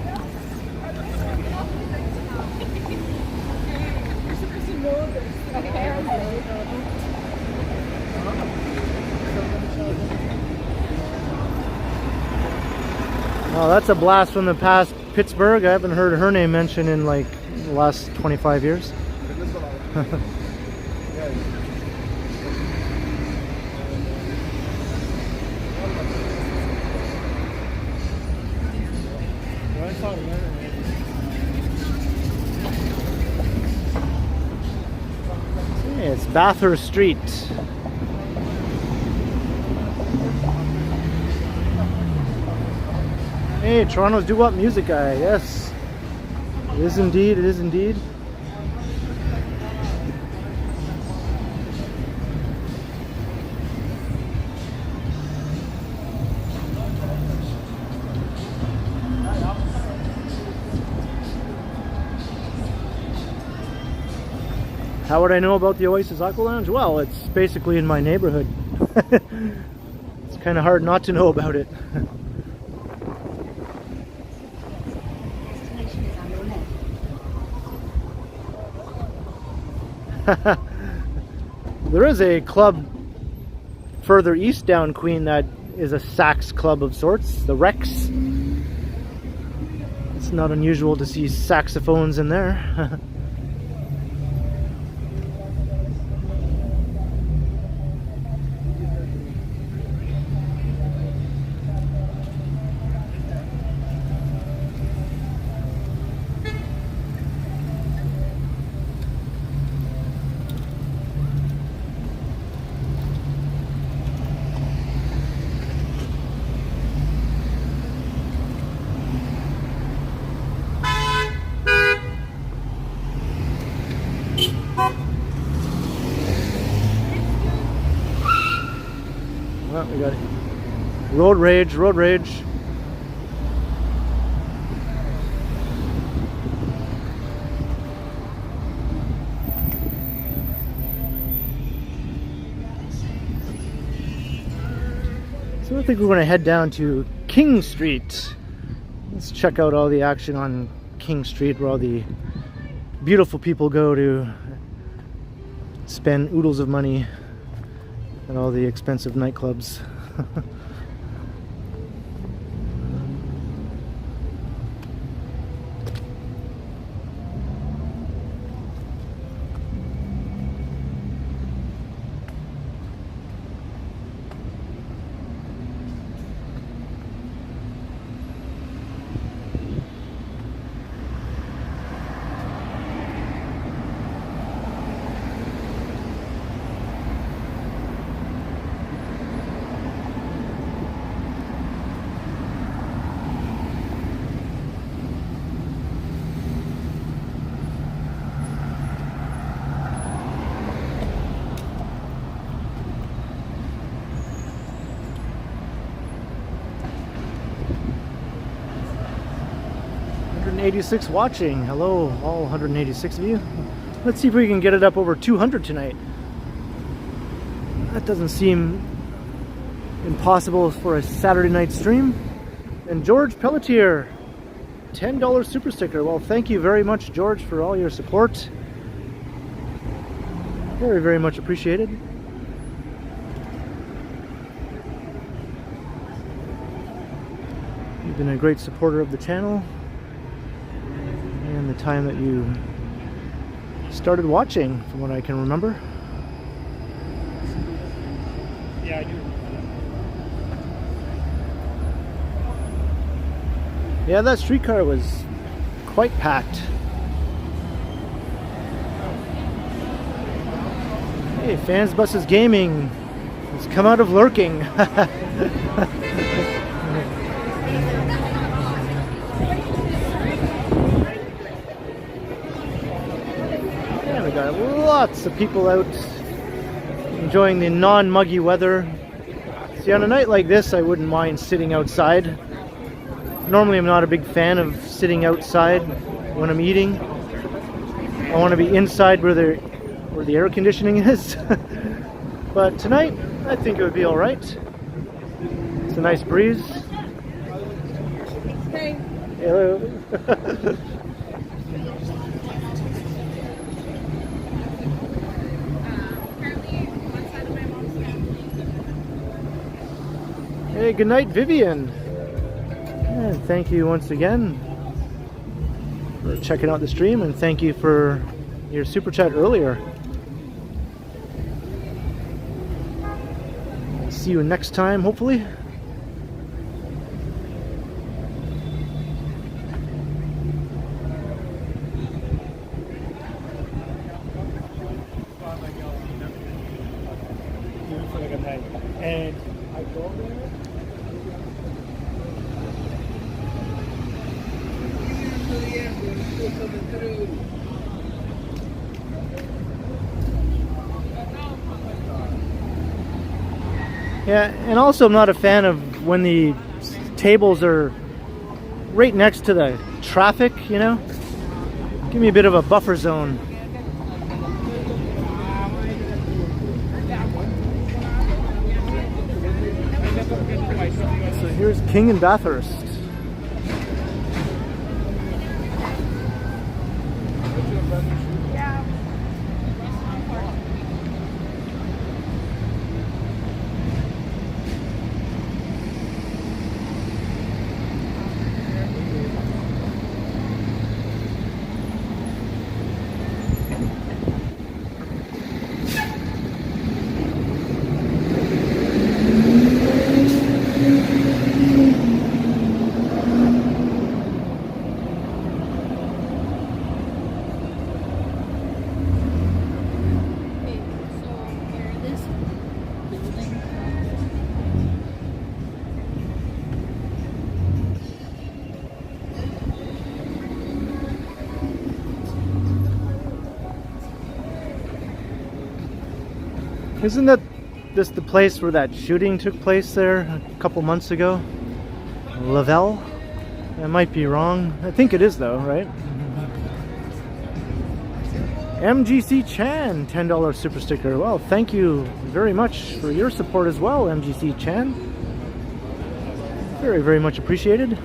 Oh, that's a blast from the past. Pittsburgh. I haven't heard her name mentioned in like the last 25 years. It's Bathurst Street. Hey, Toronto's doo-wop music guy. Yes, it is indeed. It is indeed. How would I know about the Oasis Aqua Lounge? Well, it's basically in my neighborhood. It's kind of hard not to know about it. There is a club further east down Queen that is a sax club of sorts, the Rex. It's not unusual to see saxophones in there. Well, we got it. Road rage, road rage. So I think we're going to head down to King Street. Let's check out all the action on King Street, where all the beautiful people go to spend oodles of money at all the expensive nightclubs. .186 watching. Hello, all 186 of you. Let's see if we can get it up over 200 tonight. That doesn't seem impossible for a Saturday night stream. And George Pelletier, $10 super sticker. Well, thank you very much, George, for all your support. Very, very much appreciated. You've been a great supporter of the channel and the time that you started watching, from what I can remember. Yeah, I do. Yeah, that streetcar was quite packed. Hey, Fans Buses Gaming has come out of lurking. Yeah, we got lots of people out enjoying the non-muggy weather. See, on a night like this, I wouldn't mind sitting outside. Normally, I'm not a big fan of sitting outside when I'm eating. I want to be inside where the air conditioning is. But tonight, I think it would be all right. It's a nice breeze. Hey. Hello. Hey, good night, Vivian. And thank you once again for checking out the stream, and thank you for your super chat earlier. See you next time, hopefully. And I go there. Yeah, and also I'm not a fan of when the tables are right next to the traffic, you know? Give me a bit of a buffer zone. So here's King and Bathurst. Isn't that this the place where that shooting took place there a couple months ago? Lavelle? I might be wrong. I think it is though, right? MGC Chan, $10 super sticker. Well, thank you very much for your support as well, MGC Chan. Very, very much appreciated.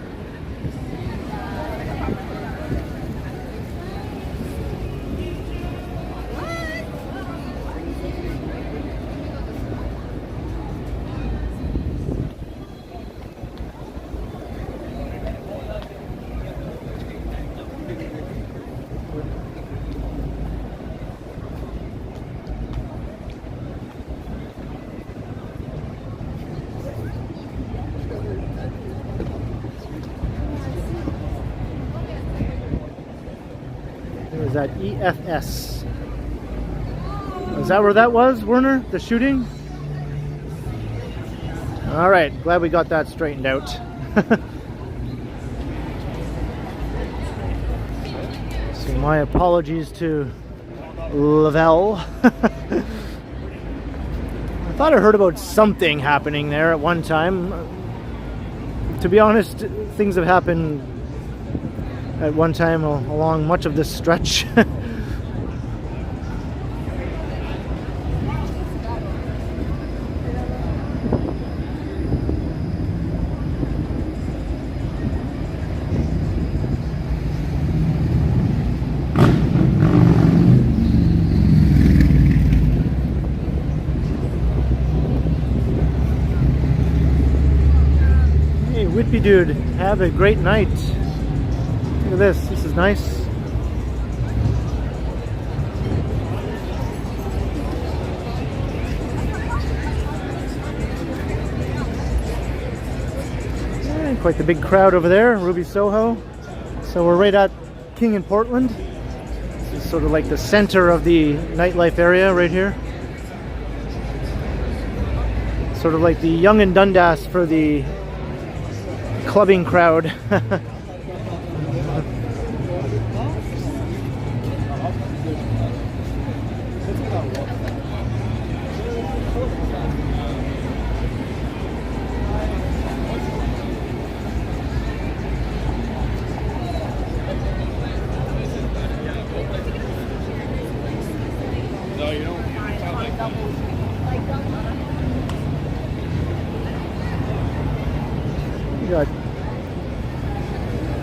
Is that EFS? Is that where that was, Werner? The shooting? Alright, glad we got that straightened out. So my apologies to Lavelle. I thought I heard about something happening there at one time. To be honest, things have happened at one time along much of this stretch. Hey, Whitby dude, have a great night. Look at this. This is nice. And quite the big crowd over there, Ruby Soho. So we're right at King and Portland. This is sort of like the center of the nightlife area right here. Sort of like the Young and Dundas for the clubbing crowd. We got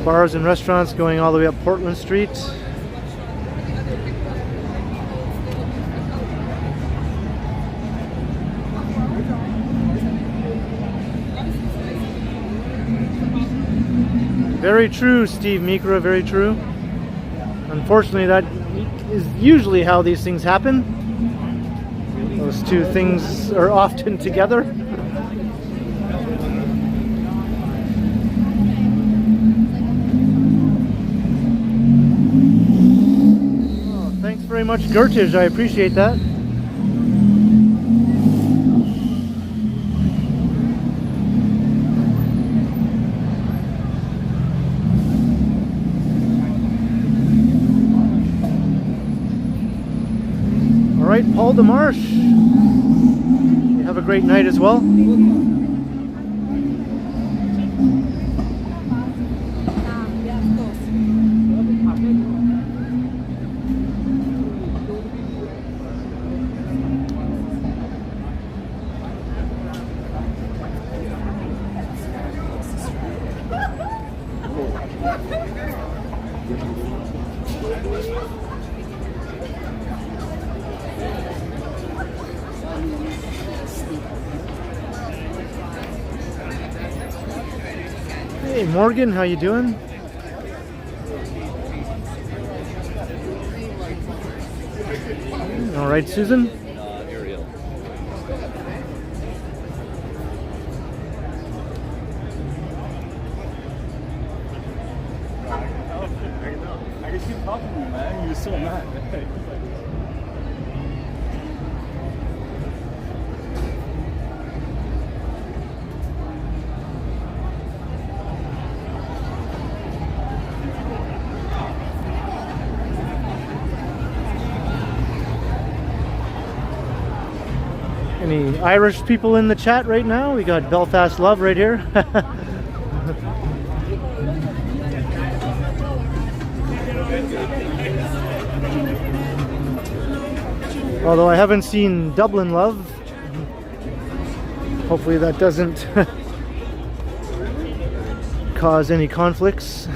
bars and restaurants going all the way up Portland Street. Very true, Steve Mikra, very true. Unfortunately, that is usually how these things happen. Those two things are often together. Oh, thanks very much, Gertish. I appreciate that. Paul DeMarsh, have a great night as well. Hey Morgan, how you doing? All right, Susan. Ariel. I can keep talking to you, man. You're so mad. Any Irish people in the chat right now? We got Belfast Love right here. Although I haven't seen Dublin Love. Hopefully that doesn't cause any conflicts.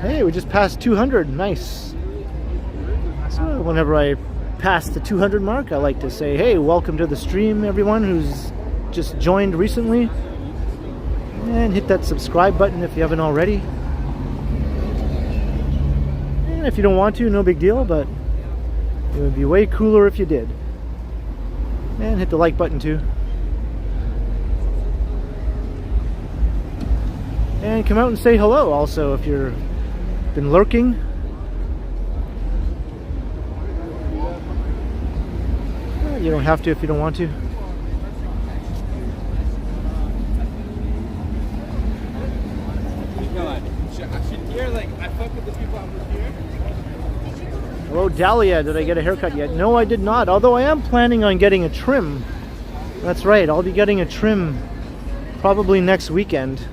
Hey, we just passed 200. Nice. So whenever I pass the 200 mark, I like to say, hey, welcome to the stream, everyone who's just joined recently. And hit that subscribe button if you haven't already. And if you don't want to, no big deal, but it would be way cooler if you did. And hit the like button too. And come out and say hello also if you're been lurking. You don't have to if you don't want to. Hello Dahlia, did I get a haircut yet? No, I did not, although I am planning on getting a trim. That's right, I'll be getting a trim probably next weekend.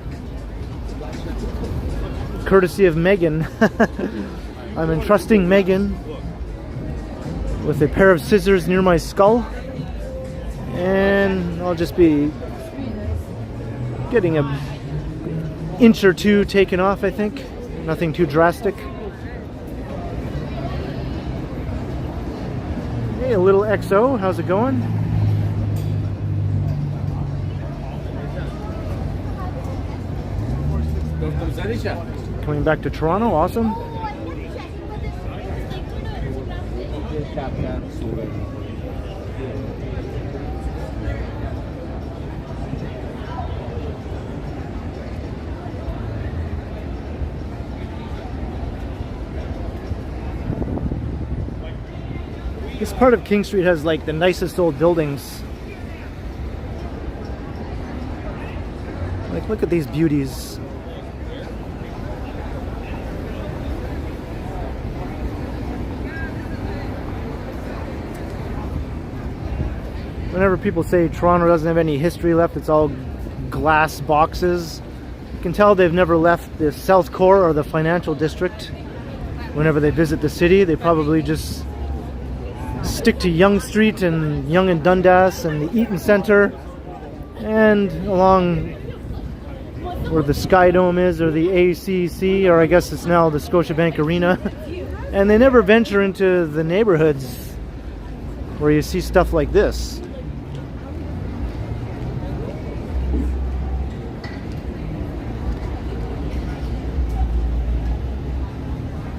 Courtesy of Megan. I'm entrusting Megan with a pair of scissors near my skull, and I'll just be getting an inch or two taken off, I think. Nothing too drastic. Hey, a little XO, how's it going? Coming back to Toronto, awesome. This part of King Street has like the nicest old buildings. Like, look at these beauties. Whenever people say Toronto doesn't have any history left, it's all glass boxes. You can tell they've never left the South Core or the financial district. Whenever they visit the city, they probably just stick to Yonge Street and Yonge and Dundas and the Eaton Centre and along where the Sky Dome is, or the ACC, or I guess it's now the Scotiabank Arena. And they never venture into the neighborhoods where you see stuff like this.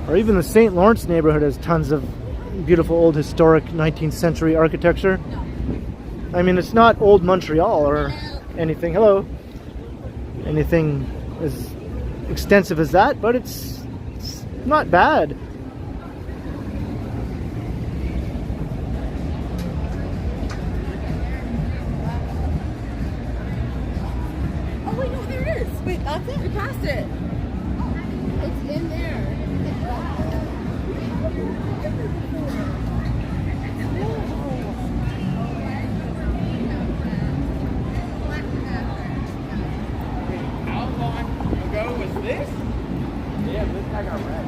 Or even the St. Lawrence neighborhood has tons of beautiful old historic 19th century architecture. I mean, it's not old Montreal or anything, hello, anything as extensive as that, but it's not bad. Oh wait, no, there is. Wait, that's it? We passed it. It's in there. How long ago was this? Yeah, this guy got red.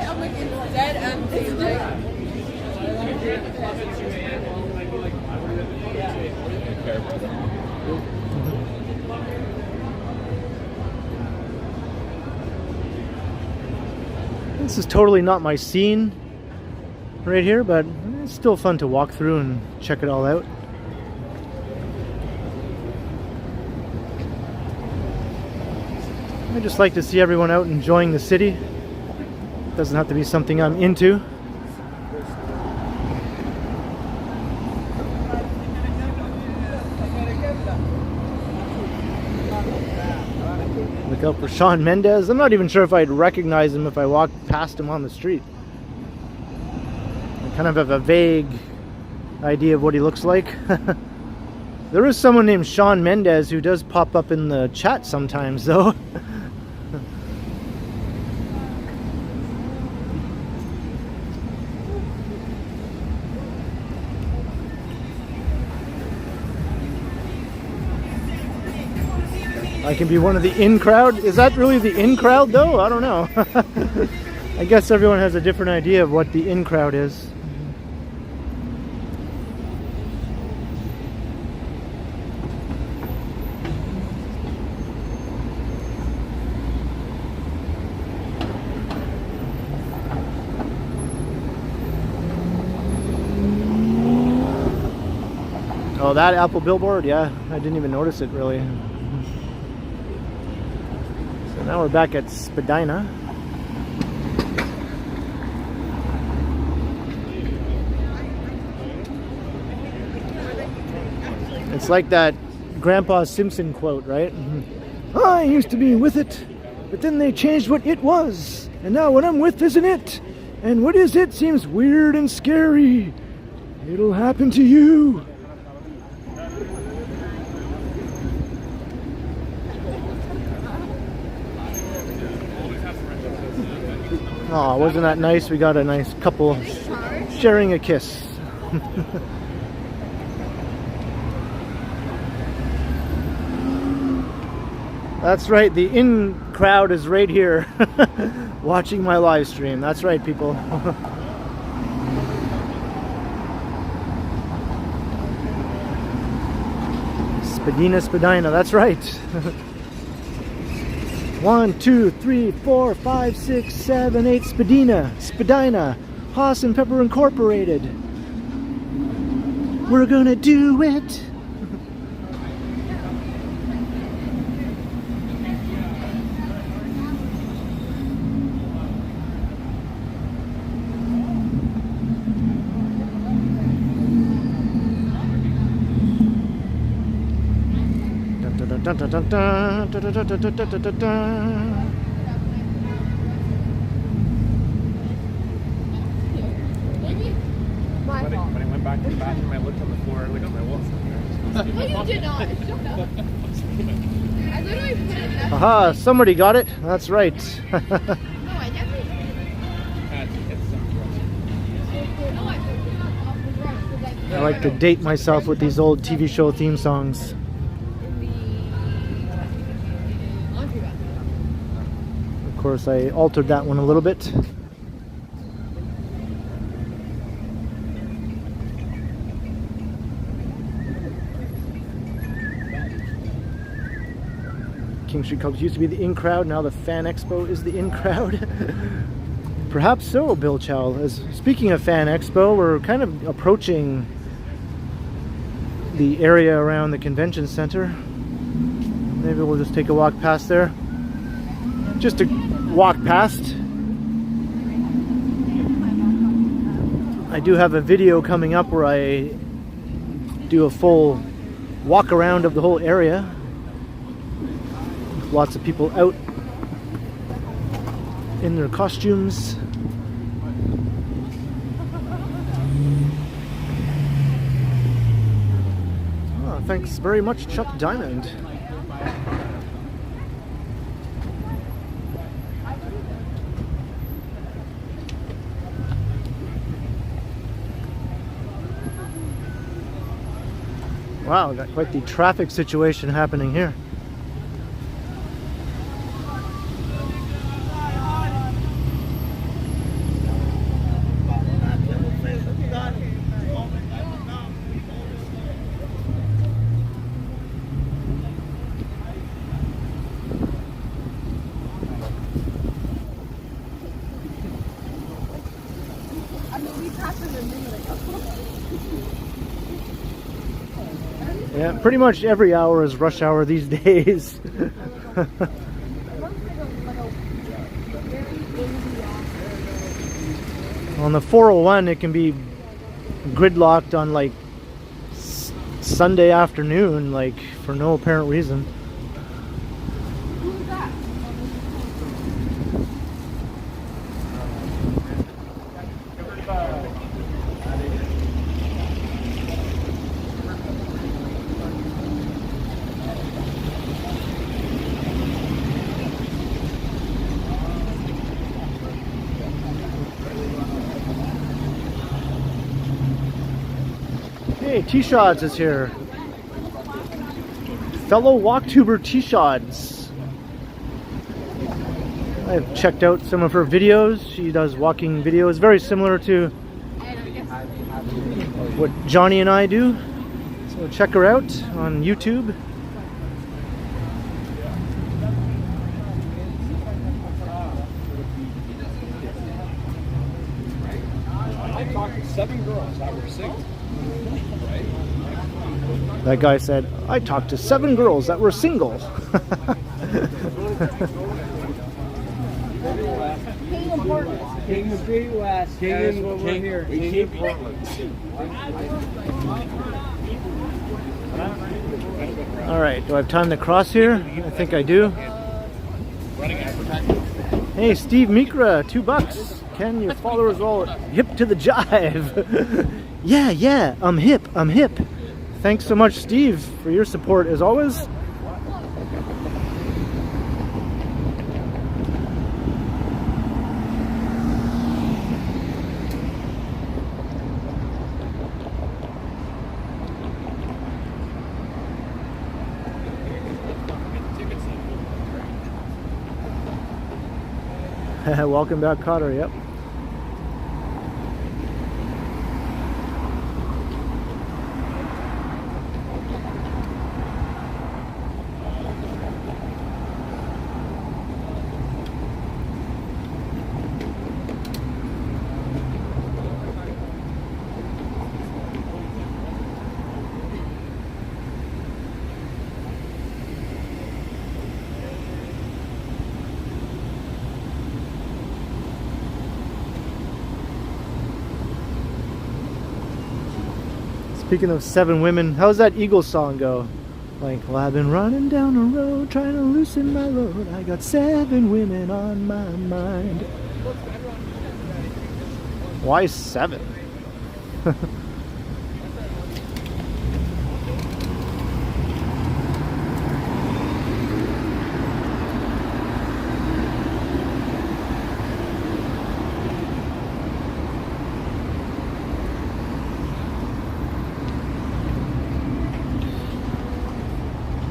I'm like, it's dead empty. Like, This is totally not my scene right here, but it's still fun to walk through and check it all out. I just like to see everyone out enjoying the city. It doesn't have to be something I'm into. Look out for Shawn Mendes. I'm not even sure if I'd recognize him if I walked past him on the street. I kind of have a vague idea of what he looks like. There is someone named Shawn Mendes who does pop up in the chat sometimes, though. I can be one of the in crowd. Is that really the in crowd though? I don't know. I guess everyone has a different idea of what the in crowd is. Oh, that Apple billboard? Yeah, I didn't even notice it really. So now we're back at Spadina. It's like that Grandpa Simpson quote, right? I used to be with it, but then they changed what it was. And now what I'm with isn't it. And what is it seems weird and scary. It'll happen to you. Oh, wasn't that nice? We got a nice couple sharing a kiss. That's right, the in crowd is right here watching my live stream. That's right, people. Spadina, that's right. 1, 2, 3, 4, 5, 6, 7, 8, Spadina, Haas and Pepper Incorporated. We're gonna do it. Dun, dun, dun, dun, dun, dun, dun, dun, dun, dun, dun. my fault. When I went back to the bathroom, I looked on the floor, looked at my walls. No, you did not. Shut up. I literally put it next. Aha, somebody got it. That's right. No, I definitely No, I picked it up off the brush because I like to date myself with these old TV show theme songs. Of course, I altered that one a little bit. King Street Cubs used to be the in crowd, now the Fan Expo is the in crowd. Perhaps so, Bill Chow. Speaking of Fan Expo, we're kind of approaching the area around the convention center. Maybe we'll just take a walk past there. Just to walk past. I do have a video coming up where I do a full walk around of the whole area. Lots of people out in their costumes. Oh, thanks very much, Chuck Diamond. Wow, got quite the traffic situation happening here. Yeah, pretty much every hour is rush hour these days. On the 401, it can be gridlocked on like Sunday afternoon, like for no apparent reason. Hey, T-Shods is here. Fellow walktuber T-Shods. I've checked out some of her videos. She does walking videos, very similar to what Johnny and I do. So check her out on YouTube. I talked to 7 girls that were single. That guy said, I talked to 7 girls that were single. King of Key West. King of here. King of Portland. Alright, do I have time to cross here? I think I do. Hey, Steve Mikra, $2. Ken, your followers all hip to the jive. Yeah, I'm hip. Thanks so much, Steve, for your support as always. Welcome back, Cotter. Yep. Speaking of 7 women, how's that Eagles song go? Like, well, I've been running down the road trying to loosen my load. I got 7 women on my mind. Why 7?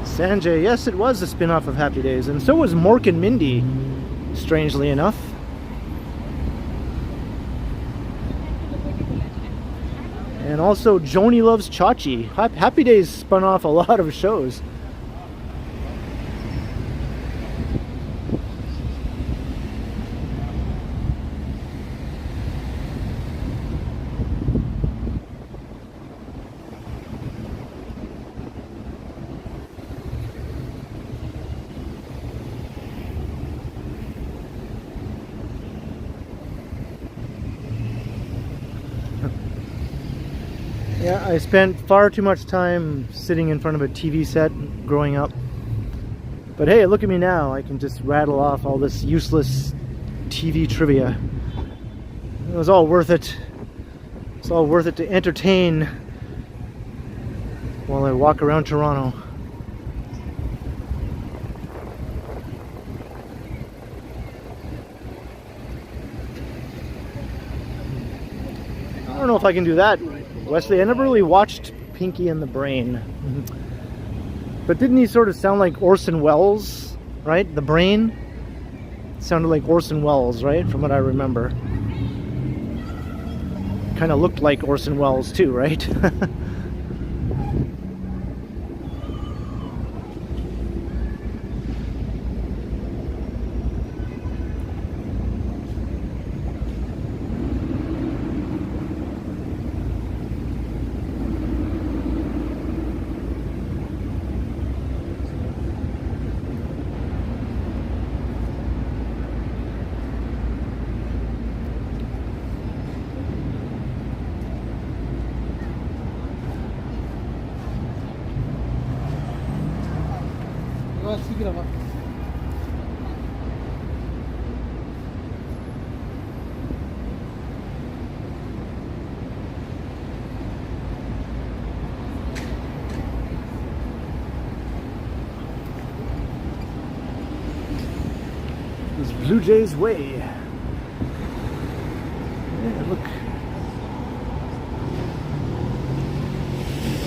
Sanjay, yes, it was a spin-off of Happy Days, and so was Mork and Mindy, strangely enough. And also Joni Loves Chachi. Happy Days spun off a lot of shows. Yeah, I spent far too much time sitting in front of a TV set growing up. But hey, look at me now. I can just rattle off all this useless TV trivia. It was all worth it. It's all worth it to entertain while I walk around Toronto. I don't know if I can do that, Wesley. I never really watched Pinky and the Brain. But didn't he sort of sound like Orson Welles, right? The Brain sounded like Orson Welles, right? From what I remember. Kind of looked like Orson Welles too, right? This Blue Jays Way. Yeah, look.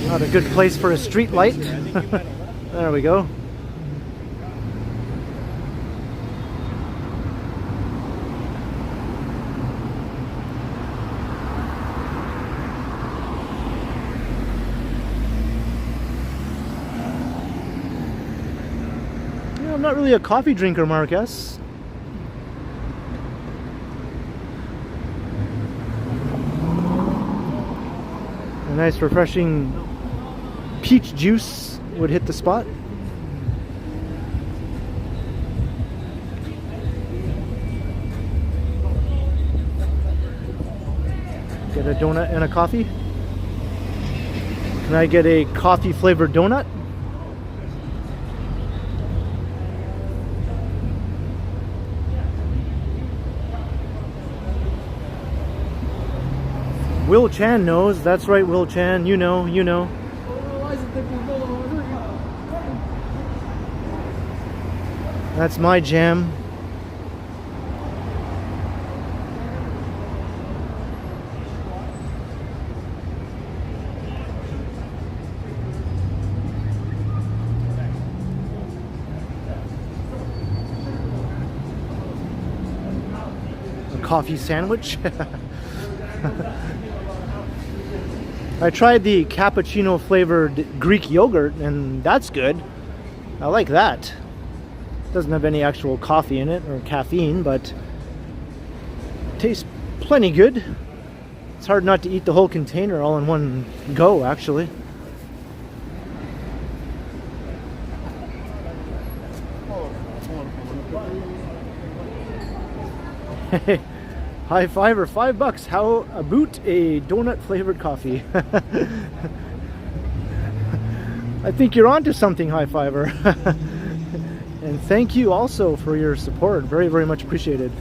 Not a good place for a street light. There we go. I'm not really a coffee drinker, Marcus. A nice refreshing peach juice would hit the spot. Get a donut and a coffee. Can I get a coffee flavored donut? Will Chan knows. That's right, Will Chan. You know, you know. That's my jam. A coffee sandwich. I tried the cappuccino flavored Greek yogurt and that's good. I like that. Doesn't have any actual coffee in it or caffeine, but tastes plenty good. It's hard not to eat the whole container all in one go, actually. Hey. High fiver, $5. How about a donut flavored coffee? I think you're onto something, High Fiver. And thank you also for your support. Very, very much appreciated.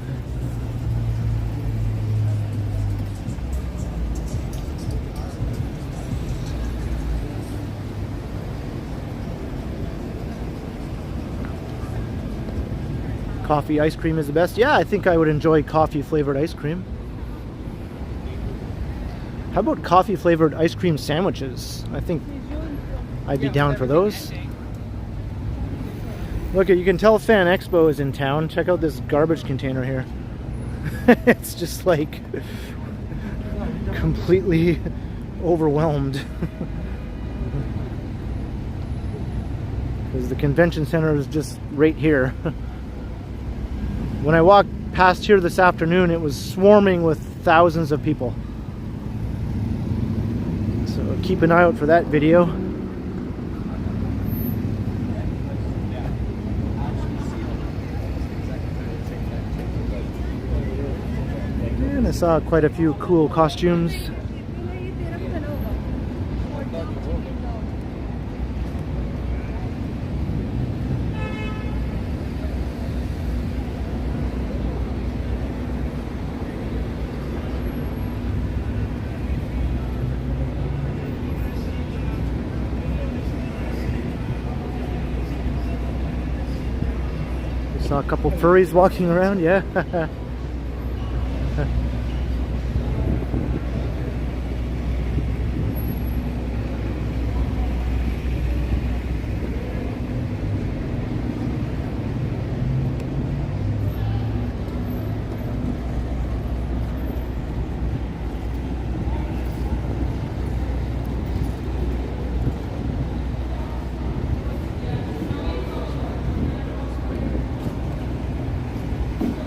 Coffee ice cream is the best. Yeah, I think I would enjoy coffee flavored ice cream. How about coffee flavored ice cream sandwiches? I think I'd be down for those. Look, you can tell Fan Expo is in town. Check out this garbage container here. It's just like completely overwhelmed. Because the convention center is just right here. When I walked past here this afternoon, it was swarming with thousands of people. So keep an eye out for that video. And I saw quite a few cool costumes. Saw a couple furries walking around, yeah.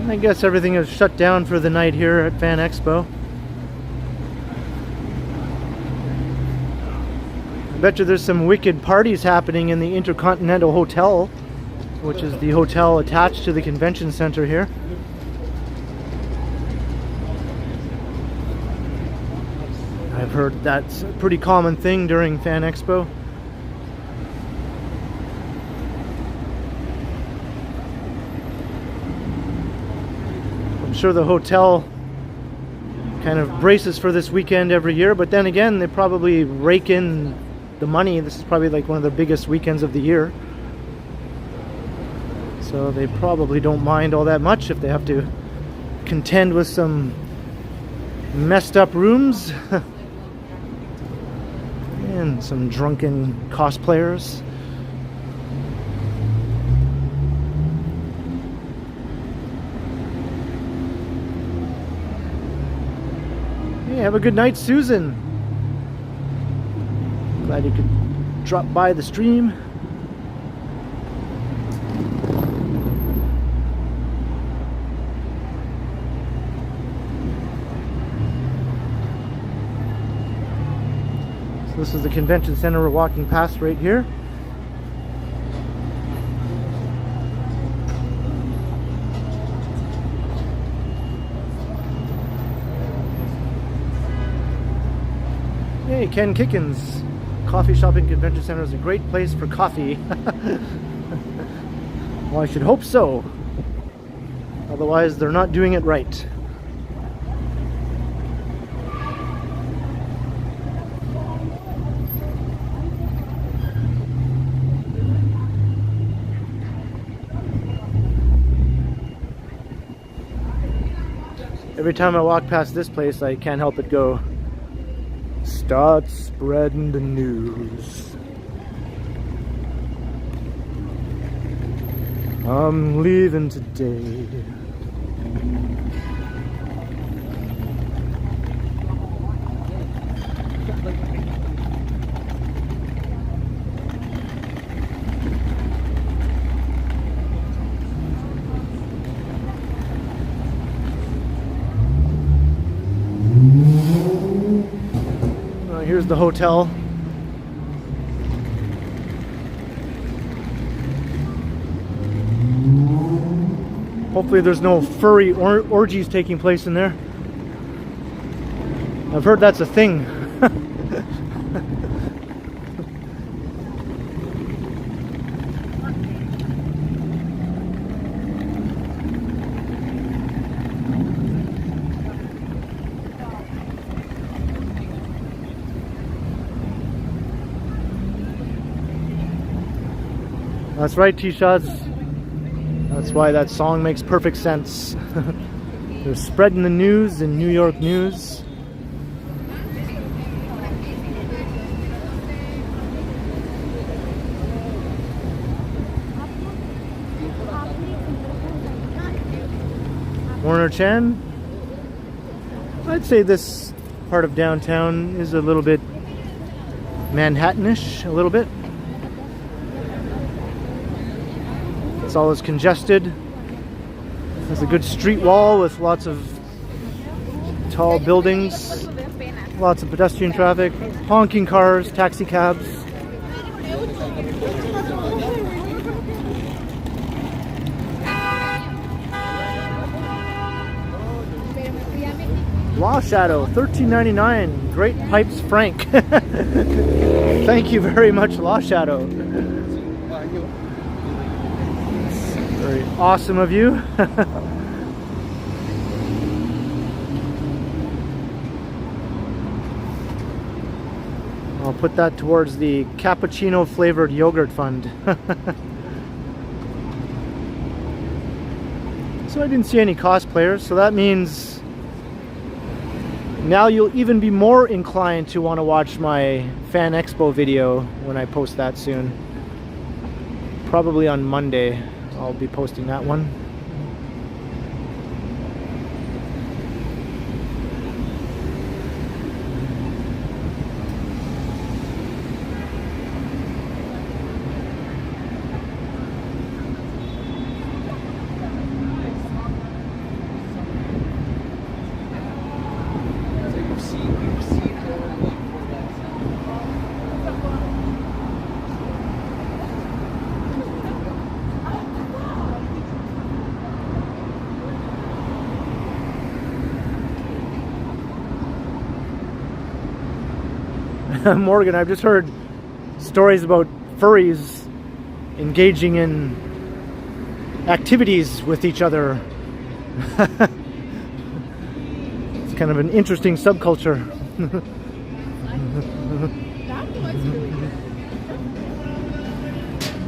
I guess everything is shut down for the night here at Fan Expo. I bet you there's some wicked parties happening in the Intercontinental Hotel, which is the hotel attached to the convention center here. I've heard that's a pretty common thing during Fan Expo. I'm sure the hotel kind of braces for this weekend every year, but then again, they probably rake in the money. This is probably like one of the biggest weekends of the year. So they probably don't mind all that much if they have to contend with some messed up rooms and some drunken cosplayers. Hey, have a good night, Susan. Glad you could drop by the stream. So this is the convention center we're walking past right here. Hey, Ken Kickens. Coffee shop and convention center is a great place for coffee. Well, I should hope so. Otherwise, they're not doing it right. Every time I walk past this place, I can't help but go, start spreading the news. I'm leaving today. Here's the hotel. Hopefully there's no furry orgies taking place in there. I've heard that's a thing. That's right, T-Shots. That's why that song makes perfect sense. They're spreading the news in New York news. Warner Chan. I'd say this part of downtown is a little bit Manhattanish, a little bit. It's always congested. There's a good street wall with lots of tall buildings, lots of pedestrian traffic, honking cars, taxi cabs. Law Shadow, $13.99. Great Pipes Frank. Thank you very much, Law Shadow. Very awesome of you. I'll put that towards the cappuccino flavored yogurt fund. So I didn't see any cosplayers, so that means now you'll even be more inclined to want to watch my Fan Expo video when I post that soon. Probably on Monday I'll be posting that one. Morgan, I've just heard stories about furries engaging in activities with each other. It's kind of an interesting subculture.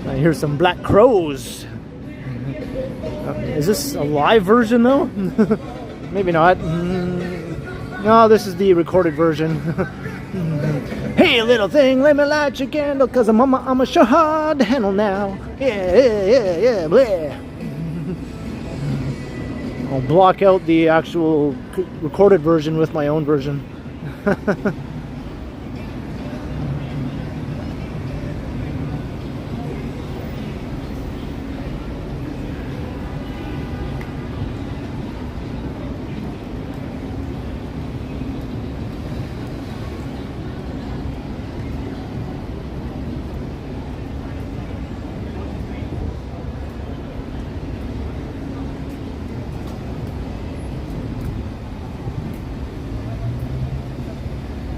I hear some black crows. Is this a live version though? Maybe not. No, this is the recorded version. Hey, little thing, let me light your candle, cause I'm a sure hard to handle now. Yeah, bleh. I'll block out the actual recorded version with my own version.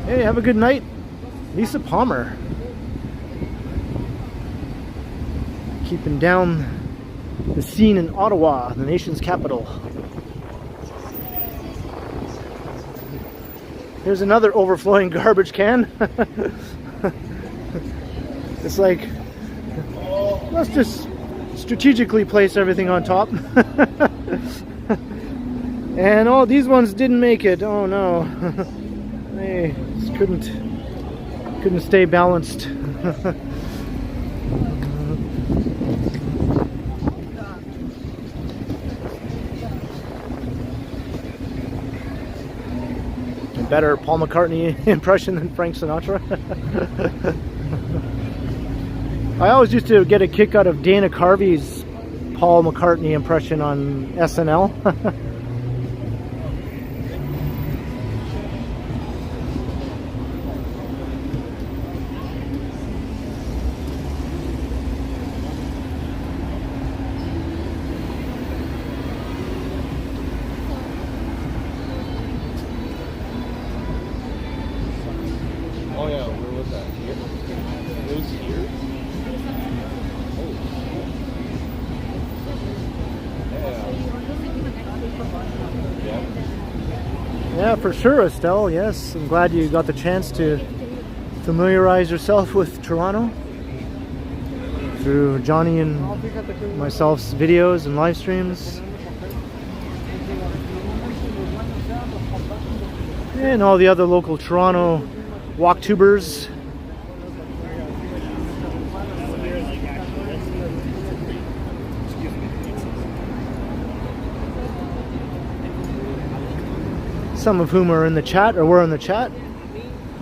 Hey, have a good night, Lisa Palmer. Keeping down the scene in Ottawa, the nation's capital. Here's another overflowing garbage can. It's like, let's just strategically place everything on top. And all these ones didn't make it. Oh no. They just couldn't stay balanced. Better Paul McCartney impression than Frank Sinatra. I always used to get a kick out of Dana Carvey's Paul McCartney impression on SNL. Oh yeah, where was that? Here? It was here? Oh. Yeah. Yeah, for sure, Estelle. Yes, I'm glad you got the chance to familiarize yourself with Toronto through Johnny and myself's videos and live streams. And all the other local Toronto walktubers. Some of whom are in the chat, or were in the chat.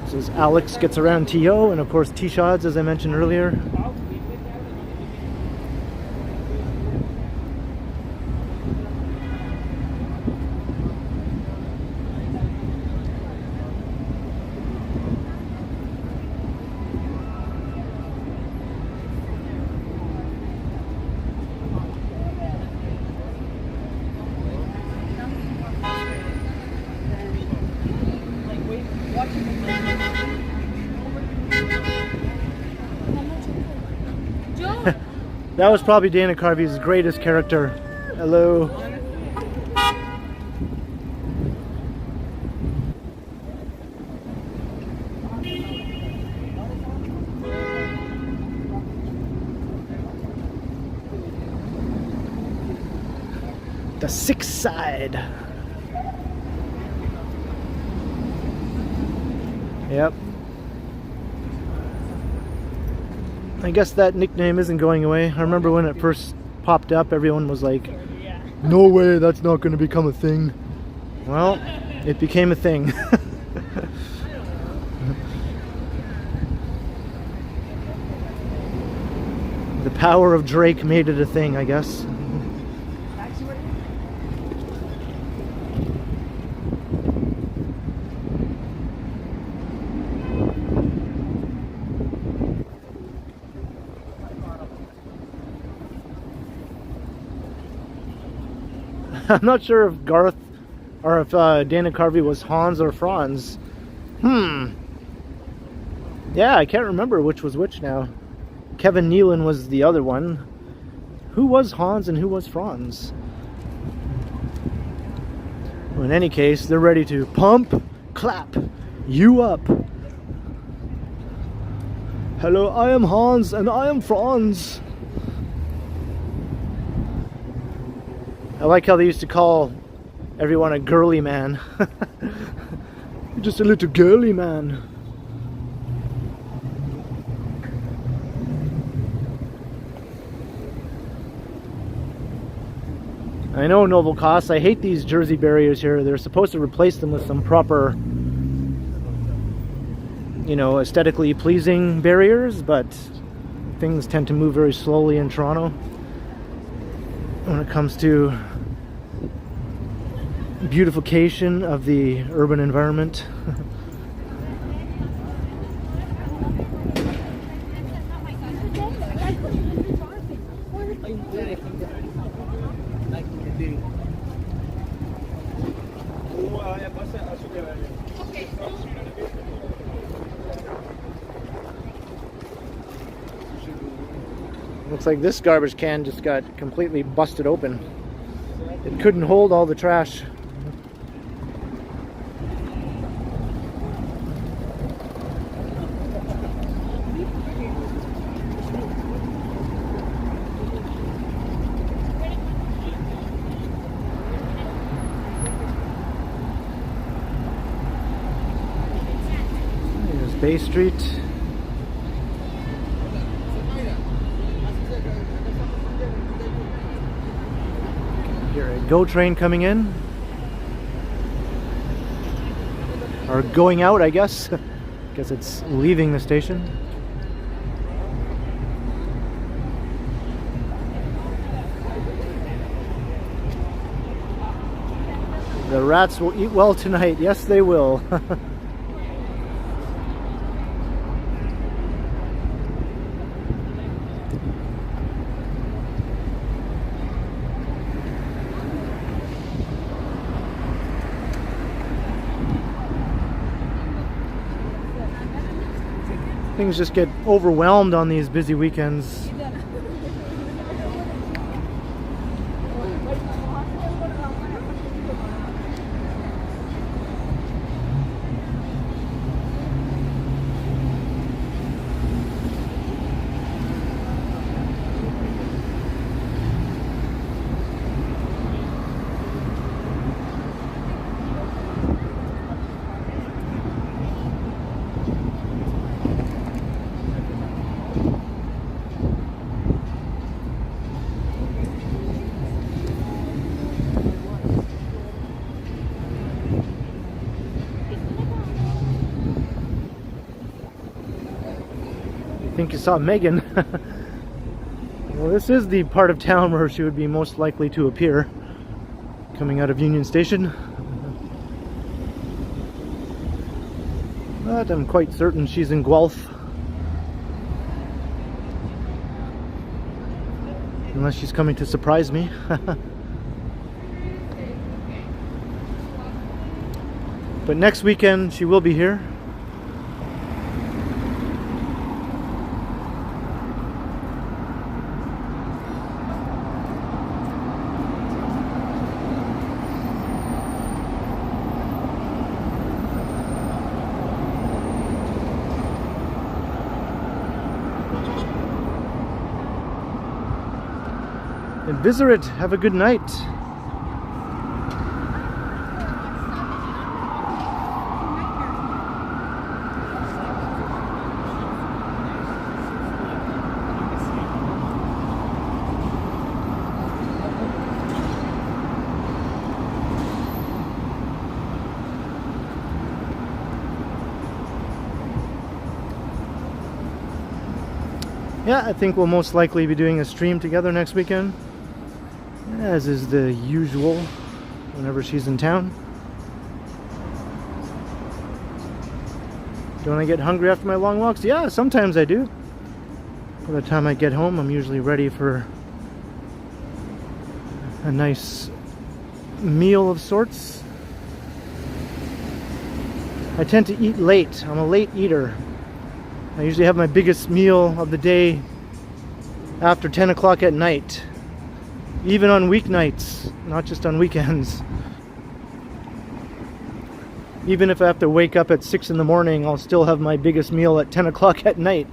This is Alex Gets Around TO, and of course T-Shods, as I mentioned earlier. That was probably Dana Carvey's greatest character. Hello. The 6th side. Yep. I guess that nickname isn't going away. I remember when it first popped up, everyone was like, no way, that's not going to become a thing. Well, it became a thing. The power of Drake made it a thing, I guess. I'm not sure if Garth or if Dana Carvey was Hans or Franz. Yeah, I can't remember which was which now. Kevin Nealon was the other one. Who was Hans and who was Franz? Well, in any case, they're ready to pump, clap you up. Hello, I am Hans and I am Franz. I like how they used to call everyone a girly man. You're just a little girly man. I know, Noble Cost, I hate these Jersey barriers here. They're supposed to replace them with some proper, you know, aesthetically pleasing barriers, but things tend to move very slowly in Toronto when it comes to beautification of the urban environment. Looks like this garbage can just got completely busted open. It couldn't hold all the trash. There's Bay Street. GO train coming in, or going out, I guess. Guess it's leaving the station. The rats will eat well tonight. Yes, they will. Things just get overwhelmed on these busy weekends. I think you saw Megan. Well, this is the part of town where she would be most likely to appear, coming out of Union Station. But I'm quite certain she's in Guelph. Unless she's coming to surprise me. But next weekend she will be here. And Visit, have a good night. Yeah, I think we'll most likely be doing a stream together next weekend, as is the usual whenever she's in town. Don't I get hungry after my long walks? Yeah, sometimes I do. By the time I get home, I'm usually ready for a nice meal of sorts. I tend to eat late. I'm a late eater. I usually have my biggest meal of the day after 10 o'clock at night. Even on weeknights, not just on weekends. Even if I have to wake up at 6 in the morning, I'll still have my biggest meal at 10 o'clock at night.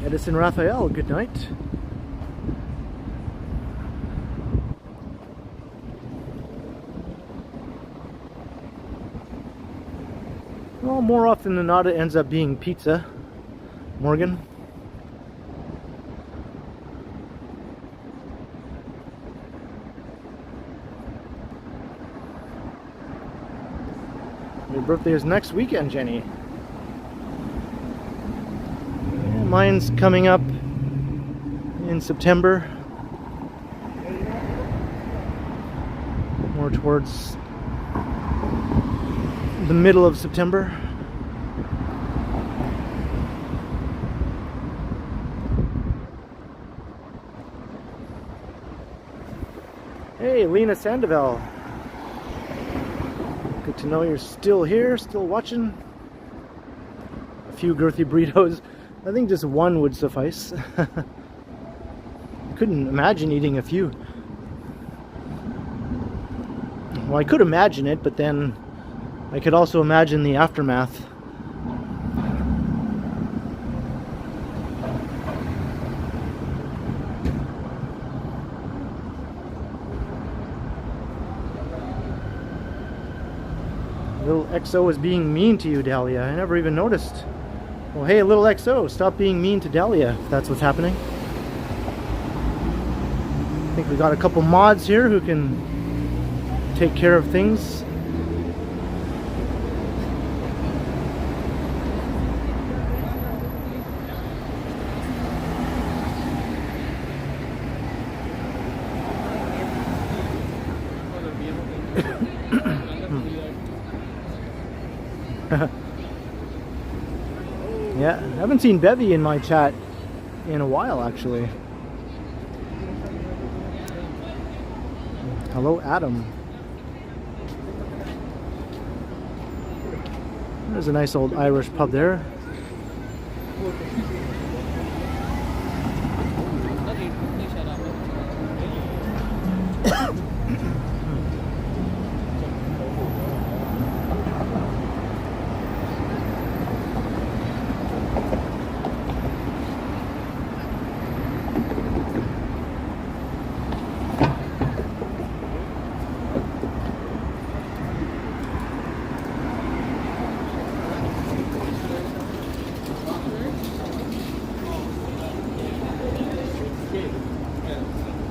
Edison Raphael, good night. Well, more often than not, it ends up being pizza. Morgan. Your birthday is next weekend, Jenny. Yeah, mine's coming up in September. More towards the middle of September. Hey, Lena Sandoval. Good to know you're still here, still watching. A few girthy burritos. I think just one would suffice. I couldn't imagine eating a few. Well, I could imagine it, but then I could also imagine the aftermath. Little XO is being mean to you, Dahlia. I never even noticed. Well, hey, little XO, stop being mean to Dahlia, if that's what's happening. I think we got a couple mods here who can take care of things. Yeah, I haven't seen Bevy in my chat in a while, actually. Hello, Adam. There's a nice old Irish pub there.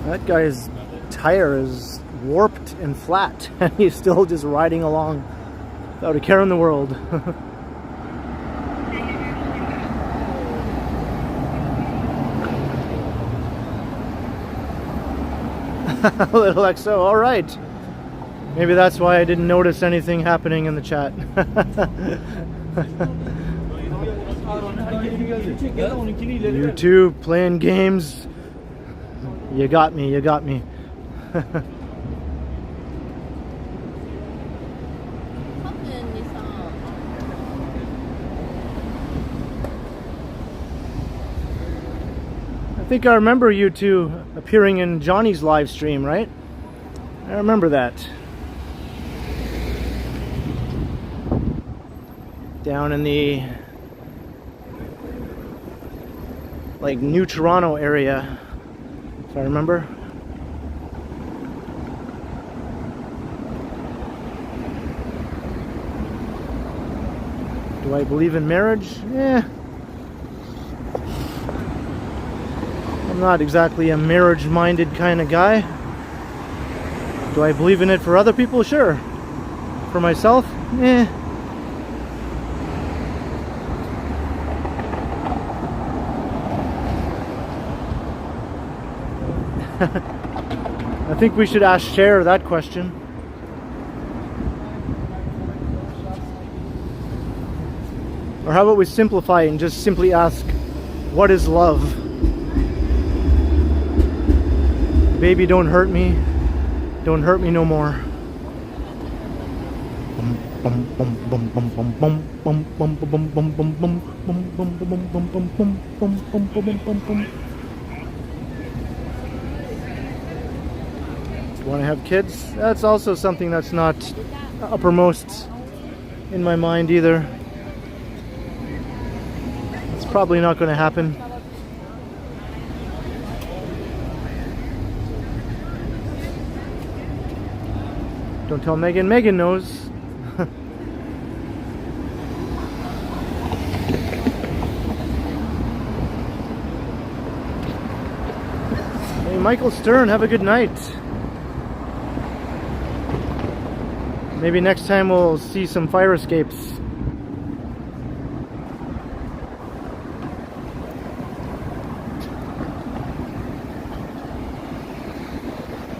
That guy's tire is warped and flat, and he's still just riding along without a care in the world. Little XO, alright. Maybe that's why I didn't notice anything happening in the chat. You two playing games. You got me, you got me. I think I remember you two appearing in Johnny's live stream, right? I remember that. Down in the like New Toronto area, if I remember. Do I believe in marriage? Eh. I'm not exactly a marriage-minded kind of guy. Do I believe in it for other people? Sure. For myself? Eh. I think we should ask Cher that question. Or how about we simplify it and just simply ask, what is love? Baby, don't hurt me. Don't hurt me no more. Want to have kids? That's also something that's not uppermost in my mind either. It's probably not going to happen. Don't tell Megan. Megan knows. Hey, Michael Stern, have a good night. Maybe next time we'll see some fire escapes.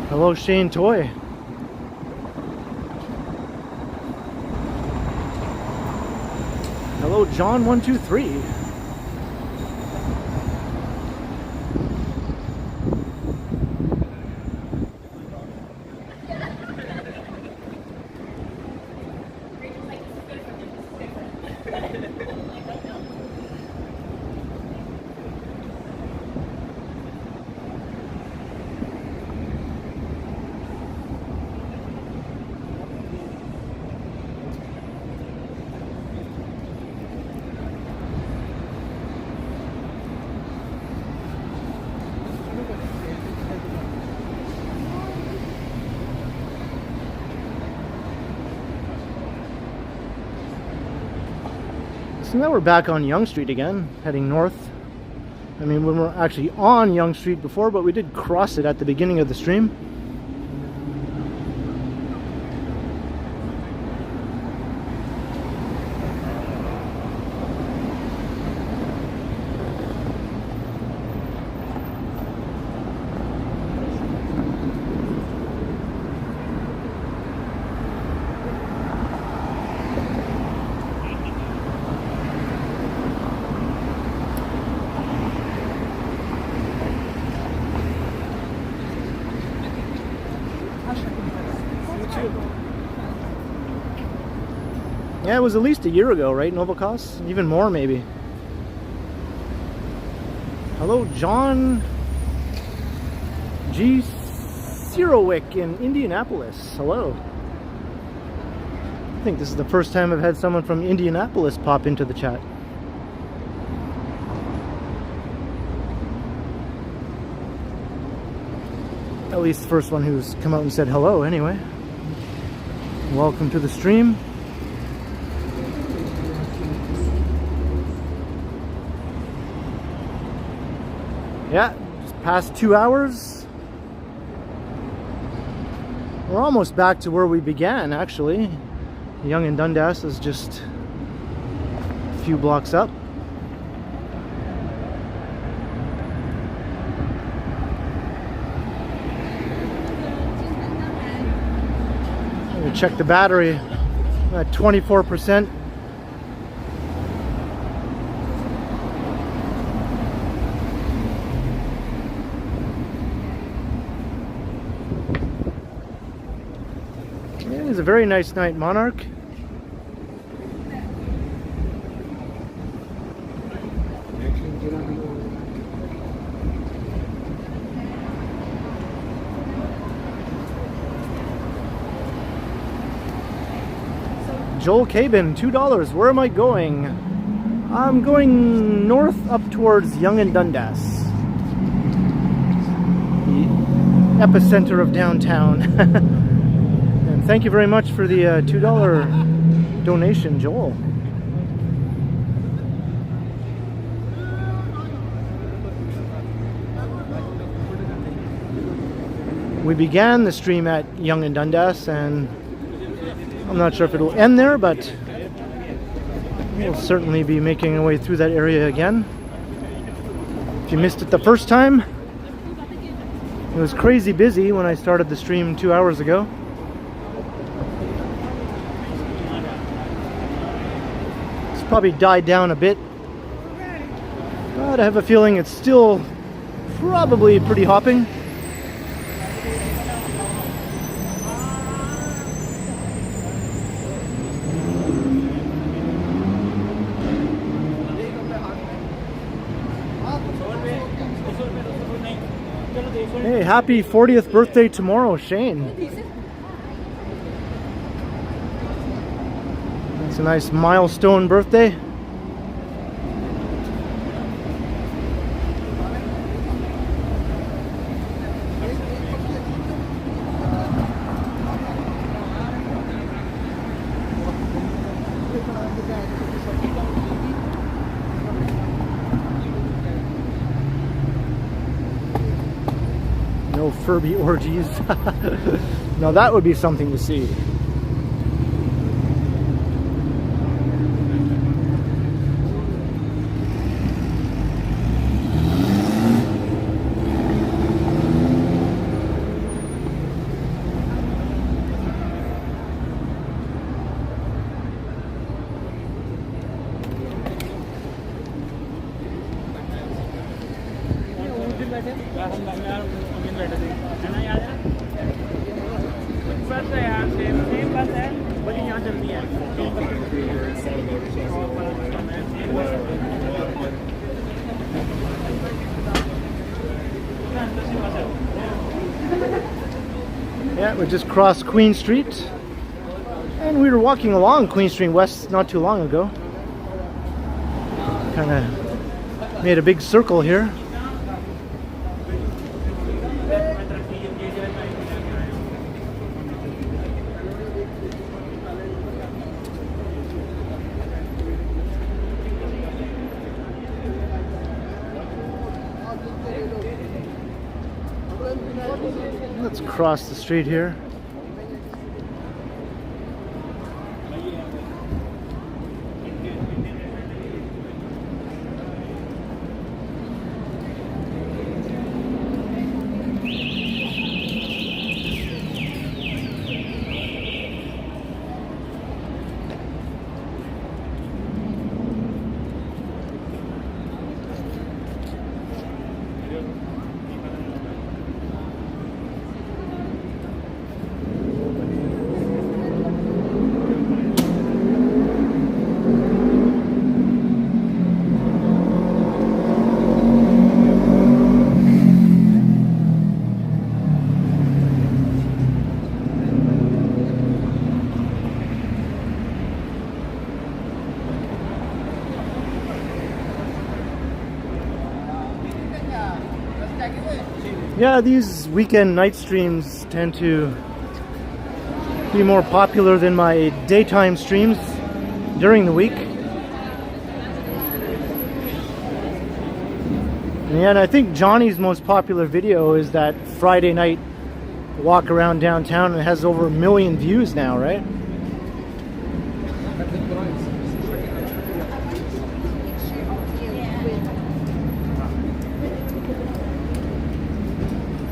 Hello, Shane Toy. Hello, John123. So now we're back on Yonge Street again, heading north. I mean, we were actually on Yonge Street before, but we did cross it at the beginning of the stream. Yeah, it was at least a year ago, right, Novacos? Even more, maybe. Hello, John G. Sirowick in Indianapolis. Hello. I think this is the first time I've had someone from Indianapolis pop into the chat. At least the first one who's come out and said hello, anyway. Welcome to the stream. Yeah, just past 2 hours. We're almost back to where we began, actually. Yonge and Dundas is just a few blocks up. I'm gonna check the battery at 24%. It was a very nice night, Monarch. Joel Cabin, $2. Where am I going? I'm going north up towards Yonge and Dundas, the epicenter of downtown. And thank you very much for the $2 donation, Joel. We began the stream at Yonge and Dundas, and I'm not sure if it'll end there, but we'll certainly be making our way through that area again. If you missed it the first time, it was crazy busy when I started the stream 2 hours ago. It's probably died down a bit, but I have a feeling it's still probably pretty hopping. Hey, happy 40th birthday tomorrow, Shane. That's a nice milestone birthday. No Furby orgies. Now that would be something to see. Yeah, we just crossed Queen Street, and we were walking along Queen Street West not too long ago. Kind of made a big circle here. Let's cross the street here. Yeah, these weekend night streams tend to be more popular than my daytime streams during the week. Yeah, and I think Johnny's most popular video is that Friday night walk around downtown, and it has over 1 million views now, right?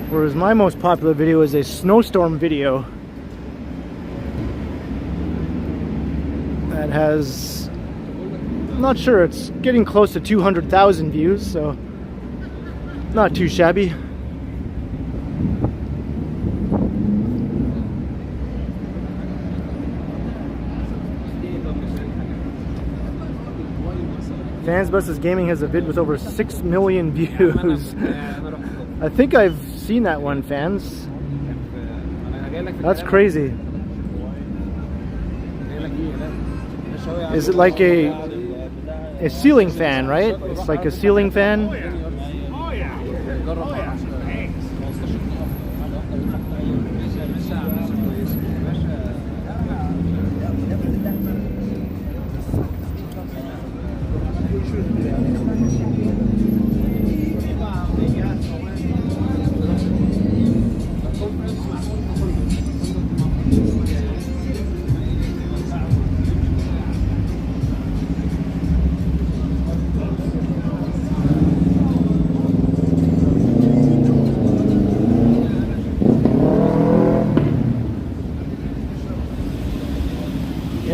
Whereas my most popular video is a snowstorm video that has, I'm not sure, it's getting close to 200,000 views, so not too shabby. Fans vs. Gaming has a vid with over 6 million views. I think I've seen that one, Fans. That's crazy. Is it like a ceiling fan, right? It's like a ceiling fan. Oh yeah. Oh yeah. Thanks.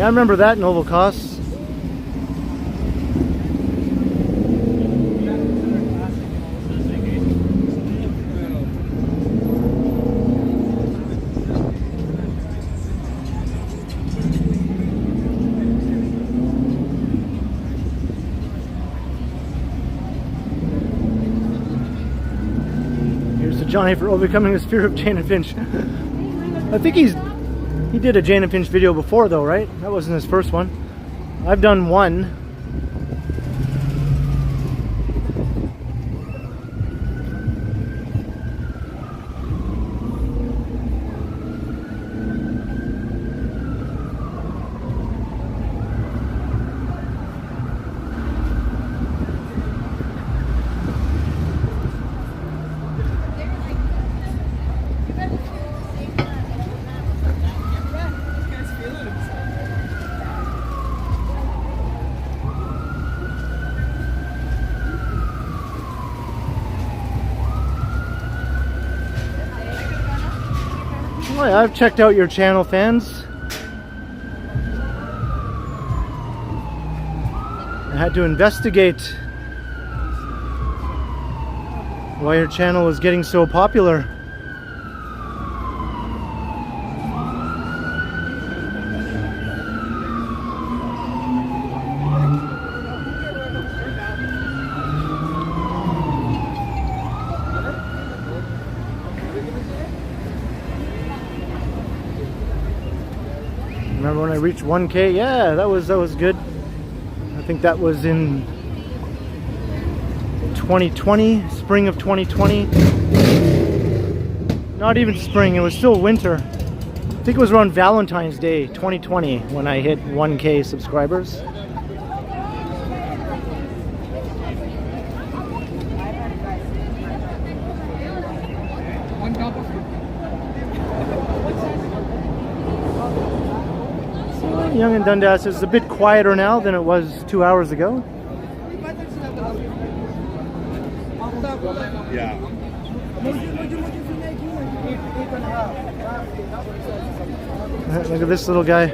Yeah, I remember that in Oval Costs. Johnny for overcoming his fear of Jane and Finch. I think he did a Jane and Finch video before though, right? That wasn't his first one. I've done one. Oh yeah, I've checked out your channel, fans. I had to investigate why your channel was getting so popular. Remember when I reached 1K? Yeah, that was good. I think that was in 2020, spring of 2020. Not even spring, it was still winter. I think it was around Valentine's Day 2020 when I hit 1K subscribers. Yonge and Dundas is a bit quieter now than it was 2 hours ago. Yeah. Look at this little guy.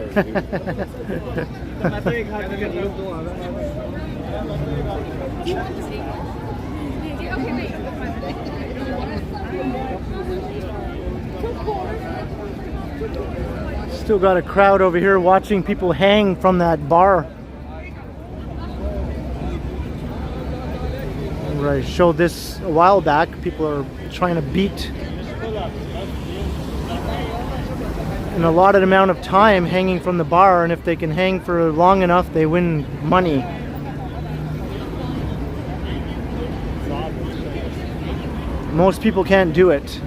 Still got a crowd over here watching people hang from that bar. Where I showed this a while back, people are trying to beat an allotted amount of time hanging from the bar, and if they can hang for long enough, they win money. Most people can't do it.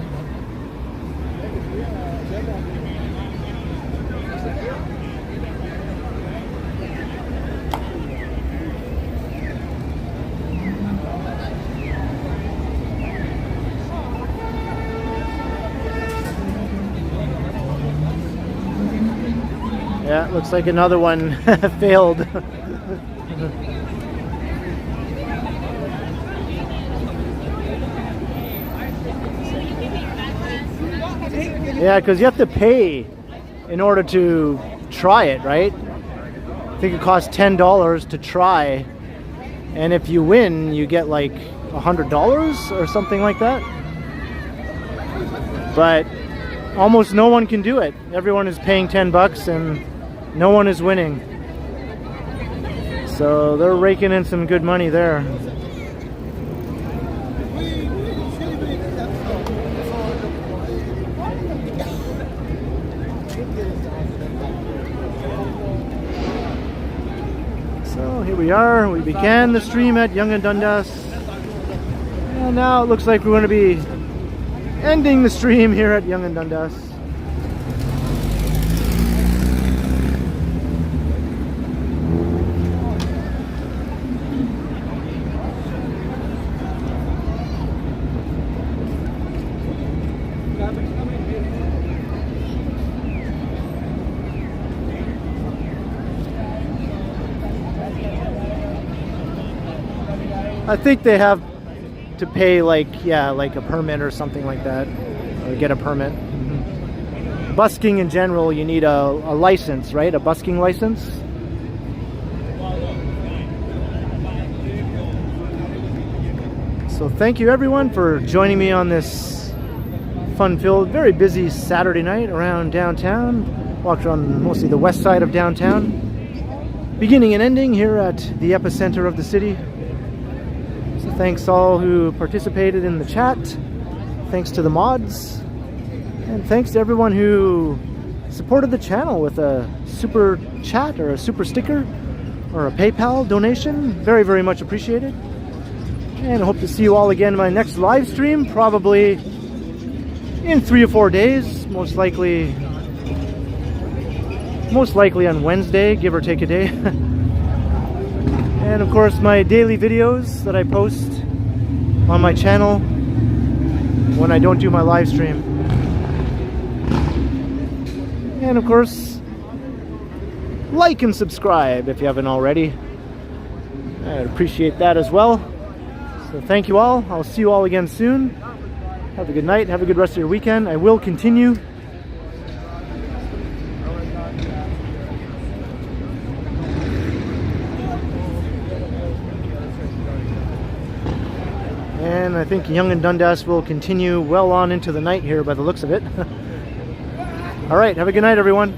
Yeah, looks like another one failed. Yeah, because you have to pay in order to try it, right? I think it costs $10 to try, and if you win, you get like $100 or something like that. But almost no one can do it. Everyone is paying 10 bucks and no one is winning. So they're raking in some good money there. So here we are. We began the stream at Yonge and Dundas. And now it looks like we're going to be ending the stream here at Yonge and Dundas. I think they have to pay like a permit or something like that, or get a permit. busking in general, you need a license, right? A busking license. So thank you everyone for joining me on this fun-filled, very busy Saturday night around downtown. Walked around mostly the west side of downtown, beginning and ending here at the epicenter of the city. So thanks all who participated in the chat. Thanks to the mods. And thanks to everyone who supported the channel with a super chat or a super sticker or a PayPal donation. Very, very much appreciated. And I hope to see you all again in my next live stream, probably in 3 or 4 days, most likely on Wednesday, give or take a day. And of course my daily videos that I post on my channel when I don't do my live stream. And of course, like and subscribe if you haven't already. I'd appreciate that as well. So thank you all. I'll see you all again soon. Have a good night. Have a good rest of your weekend. I will continue. And I think Young and Dundas will continue well on into the night here by the looks of it. All right, have a good night, everyone.